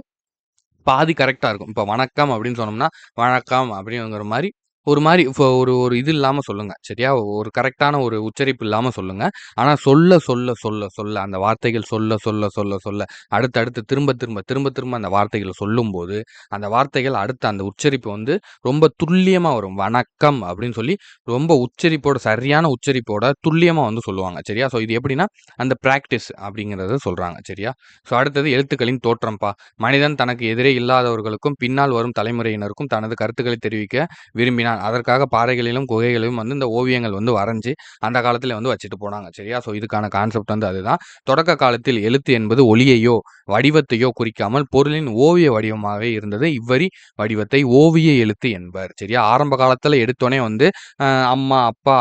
பாதி கரெக்ட்டா இருக்கும். இப்ப வணக்கம் அப்படின்னு சொன்னோம்னா, வணக்கம் அப்படிங்கிற மாரி ஒரு மாரி ஒரு ஒரு இது இல்லாம சொல்லுங்க. சரியா? ஒரு கரெக்ட்டான ஒரு உச்சரிப்பு இல்லாம சொல்லுங்க. ஆனா சொல்ல சொல்ல சொல்ல சொல்ல அந்த வார்த்தைகள் சொல்ல சொல்ல சொல்ல சொல்ல அடுத்தடுத்து திரும்ப திரும்ப திரும்ப திரும்ப அந்த வார்த்தைகள சொல்லும்போது, அந்த வார்த்தைகள் அடுத்த அந்த உச்சரிப்பு வந்து ரொம்ப துல்லியமா வரும். வணக்கம் அப்படின்னு சொல்லி ரொம்ப உச்சரிப்போட சரியான உச்சரிப்போட துல்லியமா வந்து சொல்லுவாங்க. சரியா? ஸோ இது எப்படின்னா, அந்த பிராக்டிஸ் அப்படிங்கிறத சொல்றாங்க. சரியா? ஸோ அடுத்தது எழுத்துக்களின் தோற்றம்ப்பா. மனிதன் தனக்கு எதிரே இல்லாதவர்களுக்கும் பின்னால் வரும் தலைமுறையினருக்கும் தனது கருத்துக்களை தெரிவிக்க விரும்பினான். அதற்காக பாறைகளிலும் குகைகளிலும் வந்து இந்த ஓவியங்கள் வந்து வரைஞ்சு அந்த காலத்துல வந்து வச்சுட்டு போனாங்க. சரியா? ஸோ இதுக்கான கான்செப்ட் வந்து அதுதான். தொடக்க காலத்தில் எழுத்து என்பது ஒலியையோ வடிவத்தையோ குறிக்காமல் பொருளின் ஓவிய வடிவமாகவே இருந்தது. இவ்வரி வடிவத்தை ஓவிய எழுத்து என்பர். சரியா? ஆரம்ப காலத்துல எடுத்தோனே வந்து அம்மா, அப்பா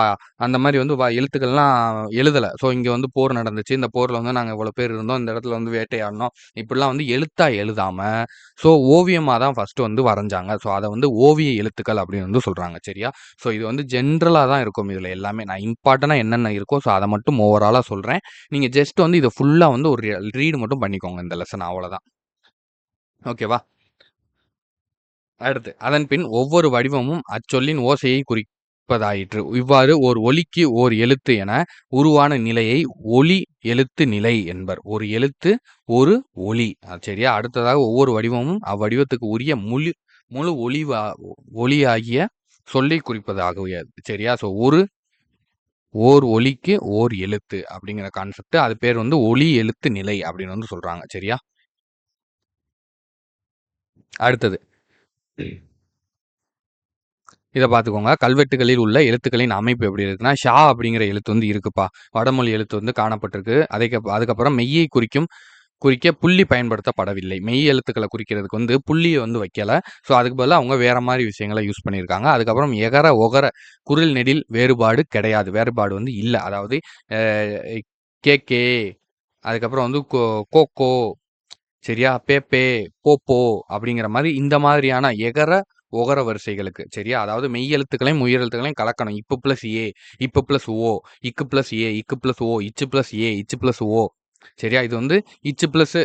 அந்த மாரி வந்து எழுத்துக்கள்லாம் எழுதல. ஸோ இங்க வந்து போர் நடந்துச்சு. இந்த போர்ல வந்து நாங்க இவ்வளோ பேர் இருந்தோம். இந்த இடத்துல வந்து வேட்டையாடினோம். இப்படிலாம் வந்து எழுத்தா எழுதாம, ஸோ ஓவியமா தான் ஃபர்ஸ்ட்டு வந்து வரைஞ்சாங்க. ஸோ அத வந்து ஓவிய எழுத்துக்கள் அப்படின்னு வந்து சொல்றாங்க. சரியா? ஸோ இது வந்து ஜென்ரலா தான் இருக்கும் இதுல எல்லாமே. நான் இம்பார்ட்டன்ட்டா என்னென்ன இருக்கோ, ஸோ அத மட்டும் ஓவராலா சொல்றேன். நீங்க ஜஸ்ட் வந்து இத ஃபுல்லா வந்து ஒரு ரீட் மட்டும் பண்ணிக்கோங்க இந்த லெசன் அவ்வளோதான். ஓகேவா? அடுத்து அதன்பின் ஒவ்வொரு வடிவமும் அச்சொல்லின் ஓசையை குறிப்பதாயிற்று. இவ்வாறு ஓர் ஒலிக்கு ஓர் எழுத்து என உருவான நிலையை ஒலி எழுத்து நிலை என்பர். ஒரு எழுத்து ஒரு ஒலி. சரியா? அடுத்ததாக ஒவ்வொரு வடிவமும் அவ்வடிவத்துக்கு உரிய முழு ஒலியாகிய சொல்லை குறிப்பதாகவே. சரியா? ஸோ ஓர் ஒலிக்கு ஓர் எழுத்து அப்படிங்கிற கான்செப்ட். அது பேர் வந்து ஒலி எழுத்து நிலை அப்படின்னு வந்து சொல்றாங்க. சரியா? அடுத்தது இத பார்த்துக்கோங்க. கல்வெட்டுகளில் உள்ள எழுத்துக்களின் அமைப்பு எப்படி இருக்குன்னா, ஷா அப்படிங்கிற எழுத்து வந்து இருக்குப்பா. வடமொழி எழுத்து வந்து காணப்பட்டிருக்கு. அதுக்கப்புறம் மெய்யை குறிக்க புள்ளி பயன்படுத்தப்படவில்லை. மெய் எழுத்துக்கள குறிக்கிறதுக்கு வந்து புள்ளிய வந்து வைக்கல. ஸோ அதுக்கு பதிலா அவங்க வேற மாரி விஷயங்கள யூஸ் பண்ணியிருக்காங்க. அதுக்கப்புறம் எகர, ஒகர, குரில், நெடில் வேறுபாடு கிடையாது. வேறுபாடு வந்து இல்ல. அதாவது அ கேகே, அதுக்கப்புறம் வந்து கோகோ, சரியா? பேப்பே, போப்போ அப்படிங்கிற மாரி இந்த மாதிரியான எகர, ஒகர வரிசைகளுக்கு. சரியா? அதாவது மெய் எழுத்துக்களையும், உயிர் எழுத்துக்களையும் கலக்கணும். இப்பு பிளஸ் ஏ, இப்பு பிளஸ் ஓ, இக்கு பிளஸ் ஏ, இக்கு பிளஸ் ஓ, இச்சு பிளஸ் ஏ, இச்சு பிளஸ் ஓ. சரியா? இது வந்து இச்சு பிளஸ்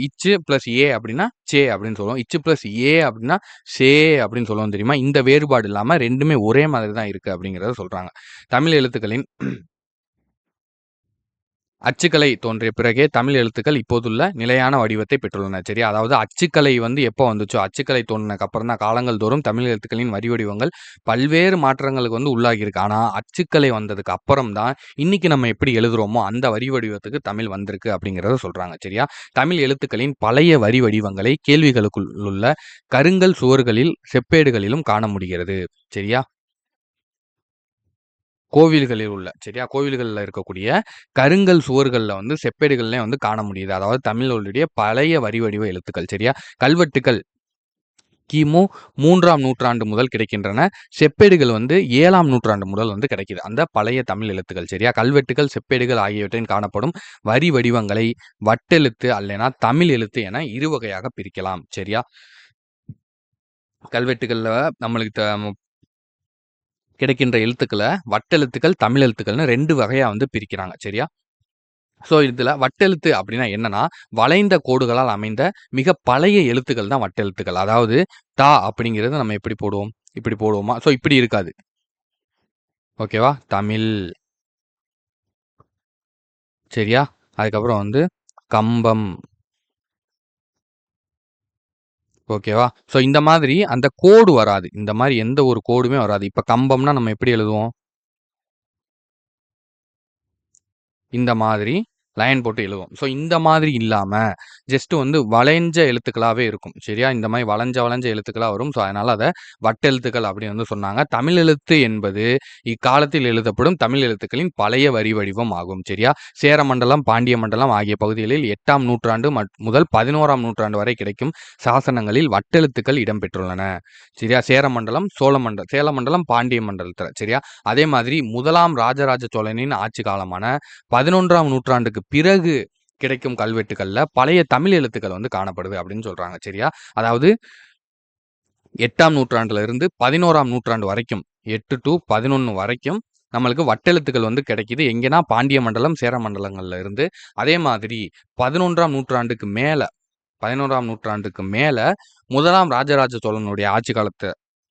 இச்சு பிளஸ் ஏ அப்படின்னா சே அப்படின்னு சொல்லுவோம். இச்சு பிளஸ் ஏ அப்படின்னா சே அப்படின்னு சொல்லுவோம் தெரியுமா? இந்த வேறுபாடு இல்லாம 2மே ஒரே மாதிரி தான் இருக்கு அப்படிங்கிறத சொல்றாங்க. தமிழ் எழுத்துக்களின் அச்சுக்கலை தோன்றிய பிறகே தமிழ் எழுத்துக்கள் இப்போதுள்ள நிலையான வடிவத்தை பெற்றுள்ளன. சரியா? அதாவது அச்சுக்கலை வந்து எப்போ வந்துச்சோ, அச்சுக்கலை தோன்றினதுக்கு அப்புறம் தான் காலங்கள் தோறும் தமிழ் எழுத்துக்களின் வரி வடிவங்கள் பல்வேறு மாற்றங்களுக்கு வந்து உள்ளாகியிருக்கு. ஆனா, அச்சுக்கலை வந்ததுக்கு அப்புறம் தான் இன்னைக்கு நம்ம எப்படி எழுதுறோமோ, அந்த வரி வடிவத்துக்கு தமிழ் வந்திருக்கு அப்படிங்கிறத சொல்றாங்க. சரியா? தமிழ் எழுத்துக்களின் பழைய வரி வடிவங்களை கேள்விகளுக்குள் உள்ள கருங்கல் சுவர்களில், செப்பேடுகளிலும் காண முடிகிறது. சரியா? கோவில்களில் உள்ள சரியா? கோவில்கள்ல இருக்கக்கூடிய கருங்கல் சுவர்கள்ல வந்து செப்பேடுகள்லயும் வந்து காண முடியுது. அதாவது தமிழர்களுடைய பழைய வரி வடிவ எழுத்துக்கள். சரியா? கல்வெட்டுக்கள் கிமு 3ஆம் நூற்றாண்டு முதல் கிடைக்கின்றன. செப்பேடுகள் வந்து 7ஆம் நூற்றாண்டு முதல் வந்து கிடைக்குது. அந்த பழைய தமிழ் எழுத்துக்கள். சரியா? கல்வெட்டுகள், செப்பேடுகள் ஆகியவற்றில் காணப்படும் வரி வடிவங்களை வட்டெழுத்து அல்லனா தமிழ் எழுத்து என இரு வகையாக பிரிக்கலாம். சரியா? கல்வெட்டுகள்ல நம்மளுக்கு கிடைக்கின்ற எழுத்துக்கள வட்டெழுத்துக்கள், தமிழ் எழுத்துக்கள்னு 2 வகையா வந்து பிரிக்கிறாங்க. சரியா? ஸோ இதுல வட்டெழுத்து அப்படின்னா என்னன்னா, வளைந்த கோடுகளால் அமைந்த மிக பழைய எழுத்துக்கள் தான் வட்டெழுத்துக்கள். அதாவது தா அப்படிங்கிறத நம்ம எப்படி போடுவோம்? இப்படி போடுவோமா? ஸோ இப்படி இருக்காது. ஓகேவா? தமிழ். சரியா? அதுக்கப்புறம் வந்து கம்பம். ஓகேவா? ஸோ இந்த மாதிரி அந்த கோடு வராது. இந்த மாரி எந்த ஒரு கோடுமே வராது. இப்ப கம்பம்னா நம்ம எப்படி எழுதுவோம்? இந்த மாதிரி லைன் போட்டு எழுதுவோம். ஸோ இந்த மாதிரி இல்லாம, ஜஸ்ட் வந்து வளைஞ்ச எழுத்துக்களாவே இருக்கும். சரியா? இந்த மாரி வளைஞ்ச வளைஞ்ச எழுத்துக்களா வரும். ஸோ அதனால அத வட்டெழுத்துக்கள் அப்படின்னு வந்து சொன்னாங்க. தமிழ் எழுத்து என்பது இக்காலத்தில் எழுதப்படும் தமிழ் எழுத்துக்களின் பழைய வரி வடிவம் ஆகும். சரியா? சேர மண்டலம், பாண்டிய மண்டலம் ஆகிய பகுதிகளில் 8ஆம் நூற்றாண்டு முதல் 11ஆம் நூற்றாண்டு வரை கிடைக்கும் சாசனங்களில் வட்டெழுத்துக்கள் இடம்பெற்றுள்ளன. சரியா? சேல மண்டலம், பாண்டிய மண்டலத்துல. சரியா? அதே மாதிரி முதலாம் ராஜராஜ சோழனின் ஆட்சி காலமான 11ஆம் நூற்றாண்டுக்கு பிறகு கிடைக்கும் கல்வெட்டுக்கள்ல பழைய தமிழ் எழுத்துக்கள் வந்து காணப்படுது அப்படின்னு சொல்றாங்க. சரியா? அதாவது 8ஆம் நூற்றாண்டுல இருந்து 11ஆம் நூற்றாண்டு வரைக்கும் 8 டூ 11 வரைக்கும் நம்மளுக்கு வட்டெழுத்துக்கள் வந்து கிடைக்குது. எங்கன்னா பாண்டிய மண்டலம், சேர மண்டலங்கள்ல இருந்து. அதே மாதிரி 11ஆம் நூற்றாண்டுக்கு மேல 11ஆம் நூற்றாண்டுக்கு மேல முதலாம் ராஜராஜ சோழனுடைய ஆட்சி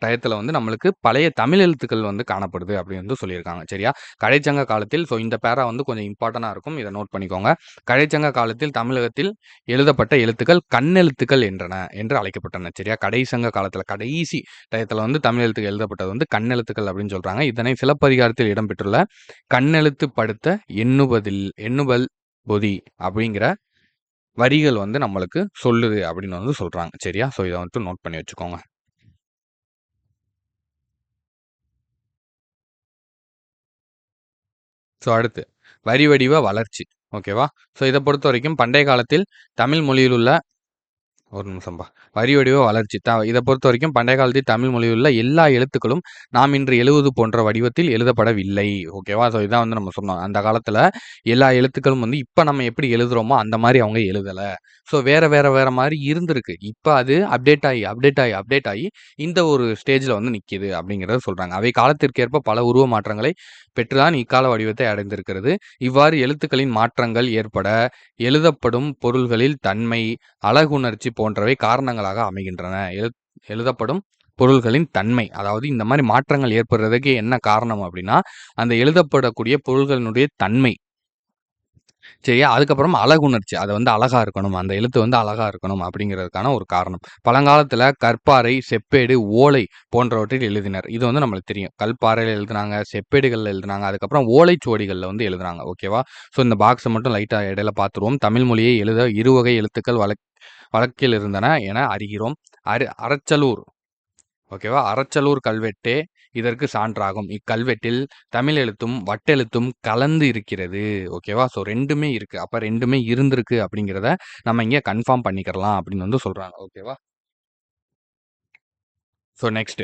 டயத்துல வந்து நம்மளுக்கு பழைய தமிழ் எழுத்துக்கள் வந்து காணப்படுது அப்படின்னு வந்து சொல்லியிருக்காங்க. சரியா? கடைச்சங்க காலத்தில் இந்த பேரா வந்து கொஞ்சம் இம்பார்ட்டன்ட்டா இருக்கும். இத நோட் பண்ணிக்கோங்க. கடைச்சங்க காலத்தில் தமிழகத்தில் எழுதப்பட்ட எழுத்துக்கள் கண்ணெழுத்துக்கள் என்று அழைக்கப்பட்டன. சரியா? கடைசங்க காலத்துல கடைசி டயத்துல வந்து தமிழ் எழுத்துக்கள் எழுதப்பட்டது வந்து கண்ணெழுத்துக்கள் அப்படின்னு சொல்றாங்க. இதனை சிலப்பதிகாரத்தில் இடம்பெற்றுள்ள கண்ணெழுத்து படுத்த எண்ணுபல் பொதி அப்படிங்கிற வரிகள் வந்து நம்மளுக்கு சொல்லுது அப்படின்னு வந்து சொல்றாங்க. சரியா? இத வந்து நோட் பண்ணி வச்சுக்கோங்க. அடுத்து வரி வடிவ வளர்ச்சி. ஓகேவா? இத பொறுத்தவரைக்கும் பண்டைய காலத்தில் தமிழ் மொழியில் உள்ள ஒரு நிமிஷம்பா. வரி வடிவ வளர்ச்சி. இத பொறுத்தவரைக்கும் பண்டைய காலத்தில் தமிழ் மொழியில் உள்ள எல்லா எழுத்துக்களும் நாம் இன்று எழுதுவது போன்ற வடிவத்தில் எழுதப்படவில்லை. ஓகேவா? இதான் வந்து நம்ம சொன்னோம். அந்த காலத்துல எல்லா எழுத்துக்களும் வந்து இப்ப நம்ம எப்படி எழுதுறோமோ அந்த மாரி அவங்க எழுதல. வேற வேற வேற மாரி இருந்திருக்கு. இப்ப அது அப்டேட் ஆயி இந்த ஒரு ஸ்டேஜ்ல வந்து நிக்குது அப்படிங்கிறத சொல்றாங்க. அவை காலத்திற்கேற்ப பல உருவ மாற்றங்களை பெற்றுதான் இக்கால வடிவத்தை அடைந்திருக்கிறது. இவ்வாறு எழுத்துக்களின் மாற்றங்கள் ஏற்பட எழுதப்படும் பொருள்களில் தன்மை, அழகுணர்ச்சி போன்றவை காரணங்களாக அமைகின்றன. எழுதப்படும் பொருள்களின் தன்மை. அதாவது இந்த மாதிரி மாற்றங்கள் ஏற்படுறதுக்கு என்ன காரணம் அப்படின்னா, அந்த எழுதப்படக்கூடிய பொருள்களினுடைய தன்மை. சரியா? அதுக்கப்புறம் அழகுணர்ச்சி. அது வந்து அழகா இருக்கணும். அந்த எழுத்து வந்து அழகா இருக்கணும் அப்படிங்கிறதுக்கான ஒரு காரணம். பழங்காலத்துல கற்பாறை, செப்பேடு, ஓலை போன்றவற்றில் எழுதினர். இது வந்து நம்மளுக்கு தெரியும். கல்பாறையில எழுதுனாங்க, செப்பேடுகள்ல எழுதுனாங்க. அதுக்கப்புறம் ஓலைச்சுவடிகள்ல வந்து எழுதுனாங்க. ஓகேவா? ஸோ இந்த பாக்ஸ மட்டும் லைட்டா இடையில பார்த்துருவோம். தமிழ் மொழியை எழுத இருவகை எழுத்துக்கள் வழக்கில் இருந்தன என அறிகிறோம். அறச்சலூர். ஓகேவா? அறச்சலூர் கல்வெட்டே இதற்கு சான்றாகும். இக்கல்வெட்டில் தமிழ் எழுத்தும் வட்டெழுத்தும் கலந்து இருக்கிறது. ஓகேவா? ஸோ 2மே இருக்கு. அப்ப 2மே இருந்திருக்கு அப்படிங்கிறத நம்ம இங்க கன்ஃபார்ம் பண்ணிக்கிறலாம் அப்படின்னு வந்து சொல்றாங்க. ஓகேவா? So next.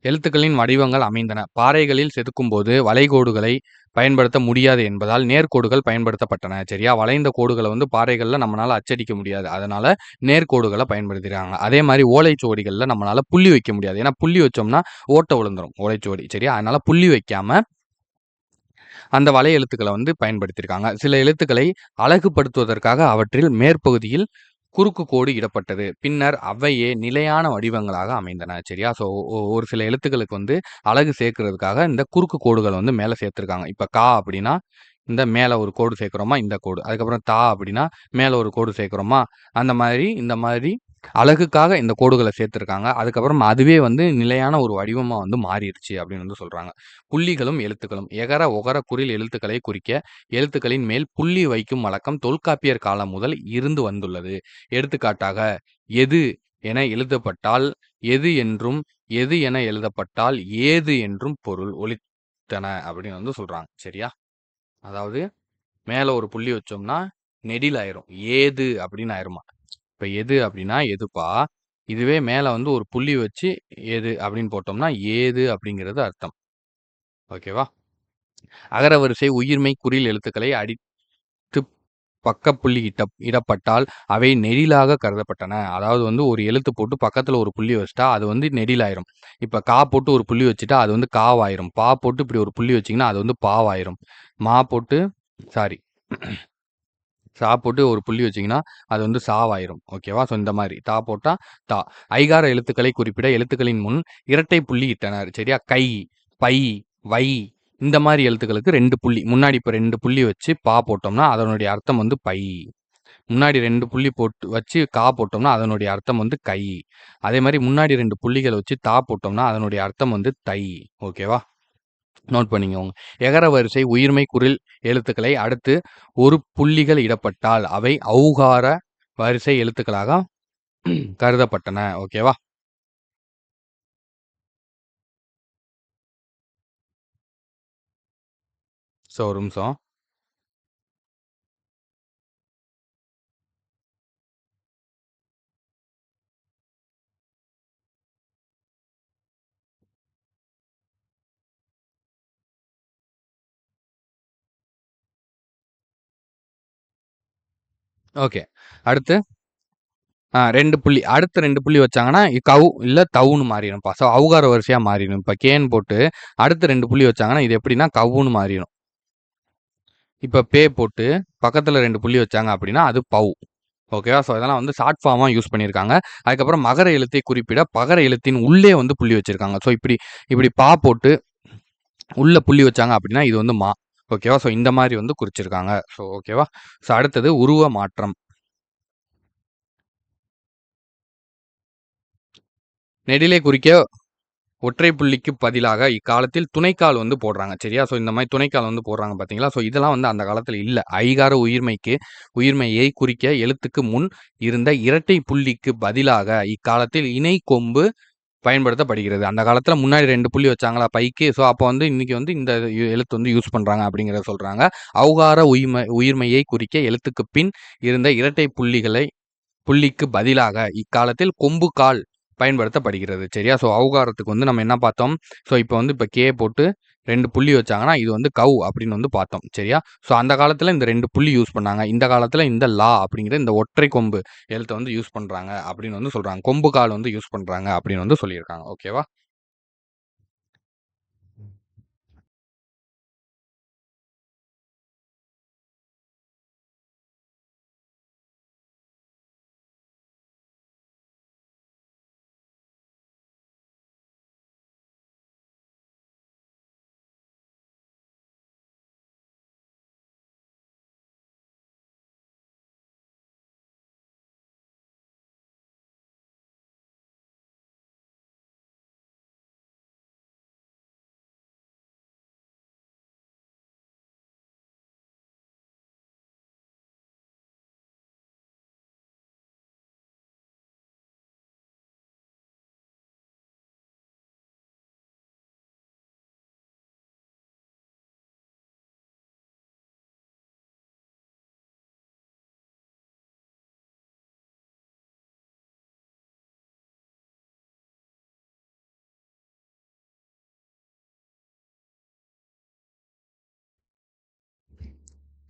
எழுத்துக்களின் வடிவங்கள் அமைந்தன. பாறைகளில் செதுக்கும்போது வளைகோடுகளை பயன்படுத்த முடியாது என்பதால் நேர்க்கோடுகள் பயன்படுத்தப்பட்டன. சரியா? வளைந்த கோடுகள வந்து பாறைகள்ல நம்மனால அச்சடிக்க முடியாது. அதனால நேர்க்கோடுகள பயன்படுத்திறாங்க. அதே மாரி ஓலைச்சுவடிகள்ல நம்மனால புள்ளி வைக்க முடியாது. ஏன்னா புள்ளி வச்சோம்னா ஓட்ட விழுந்துரும் ஓலைச்சுவடி. சரியா? அதனால புள்ளி வைக்காம அந்த வலை எழுத்துக்கள வந்து பயன்படுத்தியிருக்காங்க. சில எழுத்துக்களை அழகுபடுத்துவதற்காக அவற்றில் மேற்பகுதியில் குறுக்கு கோடு இடப்பட்டது. பின்னர் அவையே நிலையான வடிவங்களாக அமைந்தன. சரியா? ஸோ ஒரு சில எழுத்துக்களுக்கு வந்து அழகு சேர்க்கிறதுக்காக இந்த குறுக்கு கோடுகள் வந்து மேல சேர்த்திருக்காங்க. இப்ப கா அப்படின்னா, இந்த மேல ஒரு கோடு சேர்க்கிறோமா, இந்த கோடு. அதுக்கப்புறம் தா அப்படின்னா, மேல ஒரு கோடு சேர்க்கிறோமா, அந்த மாதிரி இந்த மாதிரி அழகுக்காக இந்த கோடுகள சேர்த்திருக்காங்க. அதுக்கப்புறம் அதுவே வந்து நிலையான ஒரு வடிவமா வந்து மாறிருச்சு அப்படின்னு வந்து சொல்றாங்க. புள்ளிகளும் எழுத்துக்களும். எகர, ஒகர, குறில் எழுத்துக்களை குறிக்க எழுத்துக்களின் மேல் புள்ளி வைக்கும் வழக்கம் தொல்காப்பியர் காலம் முதல் இருந்து வந்துள்ளது. எடுத்துக்காட்டாக, எது என எழுதப்பட்டால் எது என்றும், எது என எழுதப்பட்டால் ஏது என்றும் பொருள் ஒலித்தன அப்படின்னு வந்து சொல்றாங்க. சரியா? அதாவது மேல ஒரு புள்ளி வச்சோம்னா நெடில் ஆயிரும். ஏது அப்படின்னு ஆயிருமா. இப்ப எது அப்படின்னா எதுப்பா. இதுவே மேல வந்து ஒரு புள்ளி வச்சு எது அப்படின்னு போட்டோம்னா ஏது அப்படிங்கிறது அர்த்தம். ஓகேவா? அகரவரிசை உயிர்மெய் குறில் எழுத்துக்களை அடித்து பக்கப்புள்ளி இடப்பட்டால் அவை நெடிலாக கருதப்பட்டன. அதாவது வந்து ஒரு எழுத்து போட்டு பக்கத்துல ஒரு புள்ளி வச்சுட்டா அது வந்து நெடிலாயிரும். இப்ப கா போட்டு ஒரு புள்ளி வச்சுட்டா அது வந்து காவாயிரும். பா போட்டு இப்படி ஒரு புள்ளி வச்சீங்கன்னா அது வந்து பாவாயிரும். மா போட்டு சாரி சா போட்டு ஒரு புள்ளி வச்சீங்கன்னா அது வந்து சாவாயிரும். ஓகேவா? ஸோ இந்த மாதிரி தா போட்டா தா. ஐகார எழுத்துக்களை குறிப்பிட எழுத்துக்களின் முன் இரட்டை புள்ளி இட்டனர். சரியா? கை, பை, வை இந்த மாதிரி எழுத்துக்களுக்கு 2 புள்ளி. முன்னாடி இப்ப 2 புள்ளி வச்சு பா போட்டோம்னா அதனுடைய அர்த்தம் வந்து பை. முன்னாடி 2 புள்ளி போட்டு வச்சு கா போட்டோம்னா அதனுடைய அர்த்தம் வந்து கை. அதே மாரி முன்னாடி 2 புள்ளிகள் வச்சு தா போட்டோம்னா அதனுடைய அர்த்தம் வந்து தை. ஓகேவா? நோட் பண்ணிக்கோங்க. எகர வரிசை உயிர்மெய் குறில் எழுத்துக்களை அடுத்து ஒரு புள்ளிகள் இடப்பட்டால் அவை ஔகார வரிசை எழுத்துக்களாக கருதப்பட்டன. ஓகேவா? ஸோ ஒரு நிமிஷம். ஓகே. அடுத்து 2 புள்ளி. அடுத்த 2 புள்ளி வச்சாங்கன்னா, கவ் இல்ல தவ்வுன்னு மாறிரும்ப்பா. ஸோ ஔகார வரிசையா மாறிரும். இப்ப கேன்னு போட்டு அடுத்த 2 புள்ளி வச்சாங்கன்னா, இது எப்படின்னா கவ்வுன்னு மாறிரும். இப்ப பே போட்டு பக்கத்துல 2 புள்ளி வச்சாங்க அப்படின்னா, அது பவ். ஓகேவா? ஸோ இதெல்லாம் வந்து ஷார்ட் ஃபார்மா யூஸ் பண்ணியிருக்காங்க. அதுக்கப்புறம் மகர எழுத்தை குறிப்பிட பகர எழுத்தின் உள்ளே வந்து புள்ளி வச்சிருக்காங்க. ஸோ இப்படி இப்படி பா போட்டு உள்ள புள்ளி வச்சாங்க அப்படின்னா, இது வந்து மா. ஓகேவா? ஸோ இந்த மாரி வந்து குறிச்சிருக்காங்க. ஸோ ஓகேவா? ஸோ அடுத்தது உருவ மாற்றம். நெடிலை குறிக்க ஒற்றை புள்ளிக்கு பதிலாக இக்காலத்தில் துணைக்கால் வந்து போடுறாங்க. சரியா? ஸோ இந்த மாரி துணைக்கால் வந்து போடுறாங்க பார்த்தீங்களா? ஸோ இதெல்லாம் வந்து அந்த காலத்துல இல்ல. ஐகார உயிர்மெய்யை குறிக்க எழுத்துக்கு முன் இருந்த இரட்டை புள்ளிக்கு பதிலாக இக்காலத்தில் இணை கொம்பு பயன்படுத்தப்படுகிறது. அந்த காலத்துல முன்னாடி 2 புள்ளி வச்சாங்களா பைக்கு. ஸோ அப்ப வந்து இன்னைக்கு வந்து இந்த எழுத்து வந்து யூஸ் பண்றாங்க அப்படிங்கிறத சொல்றாங்க. ஔகார உயிர்மெய்யை குறிக்க எழுத்துக்கு பின் இருந்த இரட்டை புள்ளிக்கு பதிலாக இக்காலத்தில் கொம்பு கால் பயன்படுத்தப்படுகிறது. சரியா? ஸோ ஔகாரத்துக்கு வந்து நம்ம என்ன பார்த்தோம்? ஸோ இப்ப வந்து இப்ப கே போட்டு 2 புள்ளி வச்சாங்கன்னா, இது வந்து கவ் அப்படின்னு வந்து பார்த்தோம். சரியா? ஸோ அந்த காலத்துல இந்த 2 புள்ளி யூஸ் பண்ணாங்க. இந்த காலத்துல இந்த லா அப்படிங்கிற இந்த ஒற்றை கொம்பு எழுத்த வந்து யூஸ் பண்றாங்க அப்படின்னு வந்து சொல்றாங்க. கொம்பு கால் வந்து யூஸ் பண்றாங்க அப்படின்னு வந்து சொல்லியிருக்காங்க. ஓகேவா?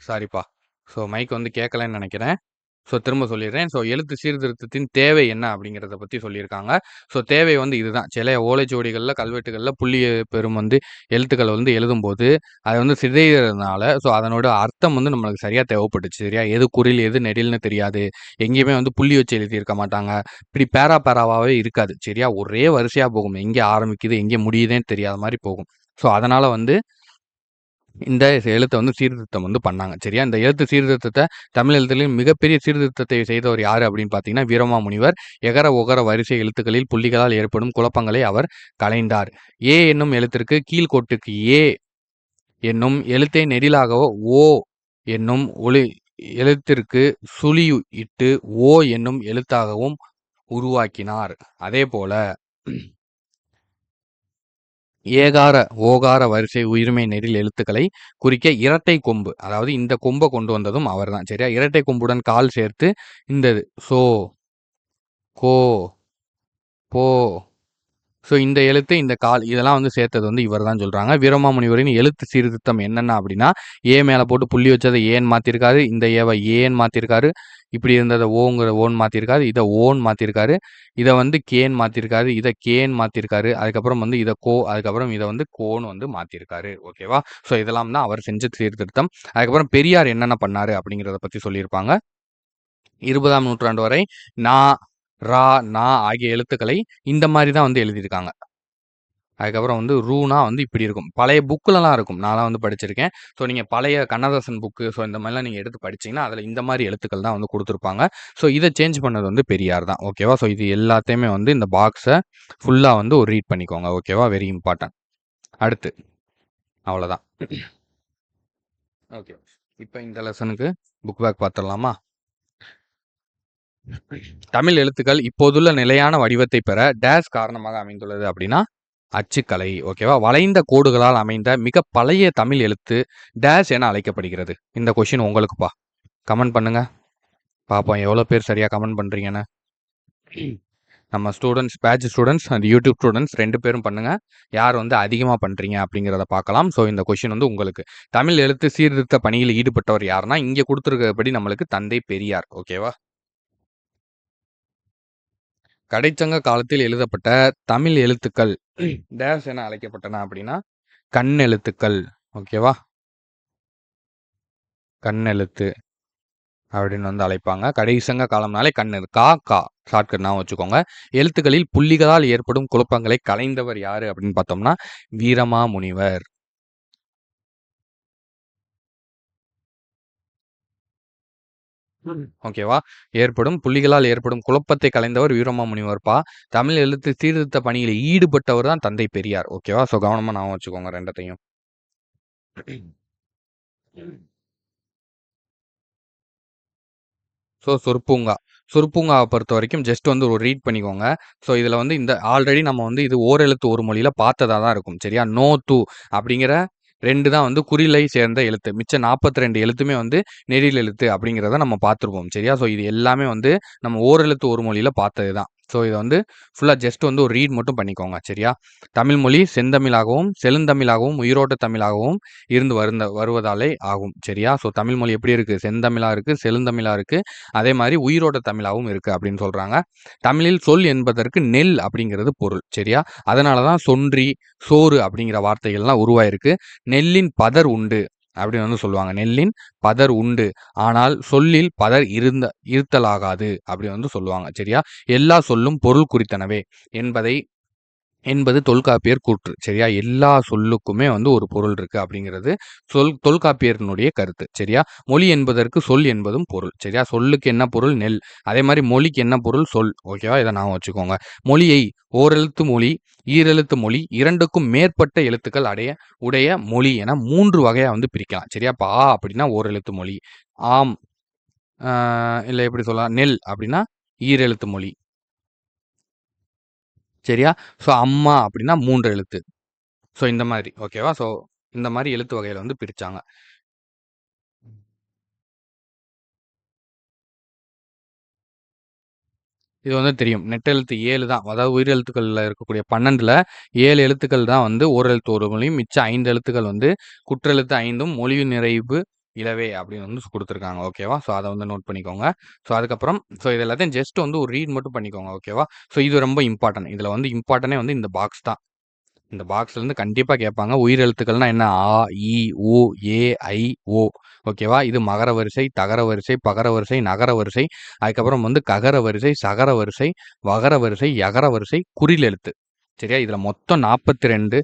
சாரிப்பா. ஸோ மைக் வந்து கேட்கலன்னு நினைக்கிறேன். ஸோ திரும்ப சொல்லிடுறேன். ஸோ எழுத்து சீர்திருத்தத்தின் தேவை என்ன அப்படிங்கிறத பத்தி சொல்லியிருக்காங்க. ஸோ தேவை வந்து இதுதான். சில ஓலைச்சுவடிகள்ல, கல்வெட்டுகள்ல புள்ளி பெறும் வந்து எழுத்துக்கள வந்து எழுதும்போது, அது வந்து சிதைறதுனால, ஸோ அதனோட அர்த்தம் வந்து நம்மளுக்கு சரியா தேவைப்பட்டுச்சு. சரியா? எது குறில், எது நெடில்னு தெரியாது. எங்கேயுமே வந்து புள்ளி வச்சு எழுதியிருக்க மாட்டாங்க. இப்படி பேரா பேராவாவே இருக்காது. சரியா? ஒரே வரிசையா போகும். எங்கே ஆரம்பிக்குது, எங்கே முடியுதுன்னே தெரியாத மாரி போகும். ஸோ அதனால வந்து இந்த எழுத்த வந்து சீர்திருத்தம் வந்து பண்ணாங்க. சரியா? இந்த எழுத்து சீர்திருத்தத்த தமிழ் எழுத்துலயும் மிகப்பெரிய சீர்திருத்தத்தை செய்தவர் யாரு அப்படின்னு பார்த்தீங்கன்னா, வீரமாமுனிவர். எகர, ஒகர வரிசை எழுத்துக்களில் புள்ளிகளால் ஏற்படும் குழப்பங்களை அவர் களைந்தார். ஏ என்னும் எழுத்திற்கு கீழ்க்கோட்டுக்கு ஏ என்னும் எழுத்தை நெடிலாகவோ, ஓ என்னும் எழுத்திற்கு சுழி இட்டு ஓ என்னும் எழுத்தாகவும் உருவாக்கினார். அதேபோல ஏகார, ஓகார வரிசை உயிர்மெய் நெடில் எழுத்துக்களை குறிக்க இரட்டை கொம்பு. அதாவது இந்த கொம்ப கொண்டு வந்ததும் அவர்தான். சரியா? இரட்டை கொம்புடன் கால் சேர்த்து இந்த சோ, கோ, போ, ஸோ இந்த எழுத்து, இந்த கால் இதெல்லாம் வந்து சேர்த்தது வந்து இவர் தான் சொல்றாங்க. வீரமாமுனிவரின் எழுத்து சீர்திருத்தம் என்னென்ன அப்படின்னா, ஏ மேல போட்டு புள்ளி வச்சத ஏன்னு மாத்திருக்காரு. இந்த ஏவ ஏன்னு மாத்திருக்காரு. இப்படி இருந்தத ஓங்கிற ஓன்னு மாத்திருக்காரு. இத ஓன்னு மாத்திருக்காரு. இத வந்து கேன்னு மாத்திருக்காரு. இத கேன்னு மாத்திருக்காரு. அதுக்கப்புறம் வந்து இத கோ, அதுக்கப்புறம் இத வந்து கோன்னு வந்து மாத்திருக்காரு. ஓகேவா? ஸோ இதெல்லாம் தான் அவர் செஞ்ச சீர்திருத்தம். அதுக்கப்புறம் பெரியார் என்னென்ன பண்ணாரு அப்படிங்கிறத பத்தி சொல்லியிருப்பாங்க. 20ஆம் நூற்றாண்டு வரை நா, ரா, நா ஆகிய எழுத்துக்களை இந்த மாரி தான் வந்து எழுதியிருக்காங்க. அதுக்கப்புறம் வந்து ரூனா வந்து இப்படி இருக்கும். பழைய புக்குலலாம் இருக்கும். நான்லாம் வந்து படிச்சிருக்கேன். ஸோ நீங்க பழைய கண்ணதாசன் புக்கு, ஸோ இந்த மாரிலாம் நீங்க எடுத்து படிச்சீங்கன்னா, அதில இந்த மாரி எழுத்துக்கள் தான் வந்து குடுத்துருப்பாங்க. ஸோ இத சேஞ்ச் பண்ணது வந்து பெரியார் தான். ஓகேவா? ஸோ இது எல்லாத்தையுமே வந்து இந்த பாக்ஸ ஃபுல்லா வந்து ஒரு ரீட் பண்ணிக்கோங்க. ஓகேவா? Very important. அடுத்து அவ்வளோதான். ஓகே. இப்ப இந்த லெசனுக்கு புக் பேக் பார்த்துடலாமா? தமிழ் எழுத்துக்கள் இப்போதுள்ள நிலையான வடிவத்தை பெற டேஸ் காரணமாக அமைந்துள்ளது அப்படின்னா, அச்சுக்கலை. ஓகேவா? வளைந்த கோடுகளால் அமைந்த மிக பழைய தமிழ் எழுத்து டேஸ் என அழைக்கப்படுகிறது. இந்த கொஸ்டின் உங்களுக்குப்பா. கமெண்ட் பண்ணுங்க. பார்ப்போம் எவ்வளோ பேர் சரியா கமெண்ட் பண்றீங்கன்னு. நம்ம students, batch students and YouTube students 2 பேரும் பண்ணுங்க. யார் வந்து அதிகமா பண்றீங்க அப்படிங்கிறத பார்க்கலாம். ஸோ இந்த கொஸ்டின் வந்து உங்களுக்கு. தமிழ் எழுத்து சீர்திருத்த பணியில் ஈடுபட்டவர் யாருன்னா, இங்க குடுத்துருக்கிறபடி நம்மளுக்கு தந்தை பெரியார். ஓகேவா? கடைச்சங்க காலத்தில் எழுதப்பட்ட தமிழ் எழுத்துக்கள் டேஸ் என அழைக்கப்பட்டன அப்படின்னா, கண்ணெழுத்துக்கள். ஓகேவா? கண்ணெழுத்து அப்படின்னு வந்து அழைப்பாங்க. கடைசங்க காலம்னாலே கண்ணு. கா, கா ஷார்ட்கட் ஞாபகம் வச்சுக்கோங்க. எழுத்துக்களில் புள்ளிகளால் ஏற்படும் குழப்பங்களை களைந்தவர் யாரு அப்படின்னு பார்த்தோம்னா, வீரமாமுனிவர். ஓகேவா? புள்ளிகளால் ஏற்படும் குழப்பத்தை களைந்தவர் வீரமாமுனிவர்ப்பா. தமிழ் எழுத்து சீர்திருத்த பணியில் ஈடுபட்டவர் தான் தந்தை பெரியார். ஓகேவா? ஸோ கவனமா ஞாபகம் வச்சுக்கோங்க 2த்தையும். ஸோ சொற்பூங்கா. சொற்பூங்காவ பொறுத்தவரைக்கும் ஜஸ்ட் வந்து ஒரு ரீட் பண்ணிக்கோங்க. ஸோ இதில வந்து இந்த ஆல்ரெடி நம்ம வந்து இது ஓரெழுத்து ஒரு மொழியில பார்த்ததா தான் இருக்கும். சரியா? நோ, து அப்படிங்கிற 2 தான் வந்து குறிலை சேர்ந்த எழுத்து. மிச்ச 42 எழுத்துமே வந்து நெடில் எழுத்து அப்படிங்கிறத நம்ம பார்த்துருப்போம். சரியா? ஸோ இது எல்லாமே வந்து நம்ம ஓரெழுத்து ஒரு மொழியில பார்த்தது தான். ஸோ இத வந்து ஃபுல்லா ஜஸ்ட் வந்து ஒரு ரீட் மட்டும் பண்ணிக்கோங்க. சரியா? தமிழ் மொழி செந்தமிழாகவும், செழுந்தமிழாகவும், உயிரோட்ட தமிழாகவும் இருந்து வருவதாலே ஆகும். சரியா? ஸோ தமிழ் மொழி எப்படி இருக்கு? செந்தமிழா இருக்கு, செழுந்தமிழா இருக்கு. அதே மாரி உயிரோட்ட தமிழாவும் இருக்கு அப்படின்னு சொல்றாங்க. தமிழில் சொல் என்பதற்கு நெல் அப்படிங்கிறது பொருள். சரியா? அதனால தான் சொன்றி, சோறு அப்படிங்கிற வார்த்தைகள்லாம் உருவாயிருக்கு. நெல்லின் பதர் உண்டு அப்படின்னு வந்து சொல்லுவாங்க. நெல்லின் பதர் உண்டு. ஆனால் சொல்லில் பதர் இருத்தலாகாது அப்படின்னு வந்து சொல்லுவாங்க. சரியா? எல்லா சொல்லும் பொருள் குறித்தனவே என்பது தொல்காப்பியர் கூற்று. சரியா? எல்லா சொல்லுக்குமே வந்து ஒரு பொருள் இருக்கு அப்படிங்கிறது தொல்காப்பியரினுடைய கருத்து. சரியா? மொழி என்பதற்கு சொல் என்பதும் பொருள். சரியா? சொல்லுக்கு என்ன பொருள்? நெல். அதே மாரி மொழிக்கு என்ன பொருள்? சொல். ஓகேவா? இத ஞாபகம் வச்சுக்கோங்க. மொழியை ஓரெழுத்து மொழி, ஈரெழுத்து மொழி, 2க்கும் மேற்பட்ட எழுத்துக்கள் உடைய மொழி என 3 வகையா வந்து பிரிக்கலாம். சரியா? இப்ப ஆ அப்படின்னா ஓரெழுத்து மொழி. ஆம் அ இல்ல எப்படி சொல்லலாம்? நெல் அப்படின்னா ஈரெழுத்து மொழி. சரியா? ஸோ அம்மா அப்படின்னா 3 எழுத்து. ஸோ இந்த மாரி. ஓகேவா? ஸோ இந்த மாரி எழுத்து வகையில வந்து பிரிச்சாங்க. இது வந்து தெரியும். நெட்டெழுத்து 7 தான். அதாவது உயிரெழுத்துக்கள்ல இருக்கக்கூடிய 12ல 7 எழுத்துக்கள் தான் வந்து ஓரெழுத்து ஒரு மொழியும், மிச்ச 5 எழுத்துக்கள் வந்து குற்றெழுத்து 5ம் மொழி நிறைவு இலவே அப்படின்னு வந்து குடுத்துருக்காங்க. ஓகேவா? ஸோ அத வந்து நோட் பண்ணிக்கோங்க. ஸோ அதுக்கப்புறம் இது எல்லாத்தையும் ஜஸ்ட் வந்து ஒரு ரீட் மட்டும் பண்ணிக்கோங்க. ஓகேவா? ஸோ இது ரொம்ப இம்பார்ட்டன்ட். இதுல வந்து இம்பார்ட்டனே வந்து இந்த பாக்ஸ் தான். இந்த பாக்ஸ்லேருந்து கண்டிப்பா கேட்பாங்க. உயிர் எழுத்துக்கள்னா என்ன? ஆ, இ, உ, ஏ, ஐ, ஓ. ஓகேவா? இது மகர வரிசை, தகர வரிசை, பகர வரிசை, நகர வரிசை, அதுக்கப்புறம் வந்து ககர வரிசை, சகர வரிசை, வகர வரிசை, யகர வரிசை, குறில் எழுத்து. சரியா? இதுல மொத்தம் 42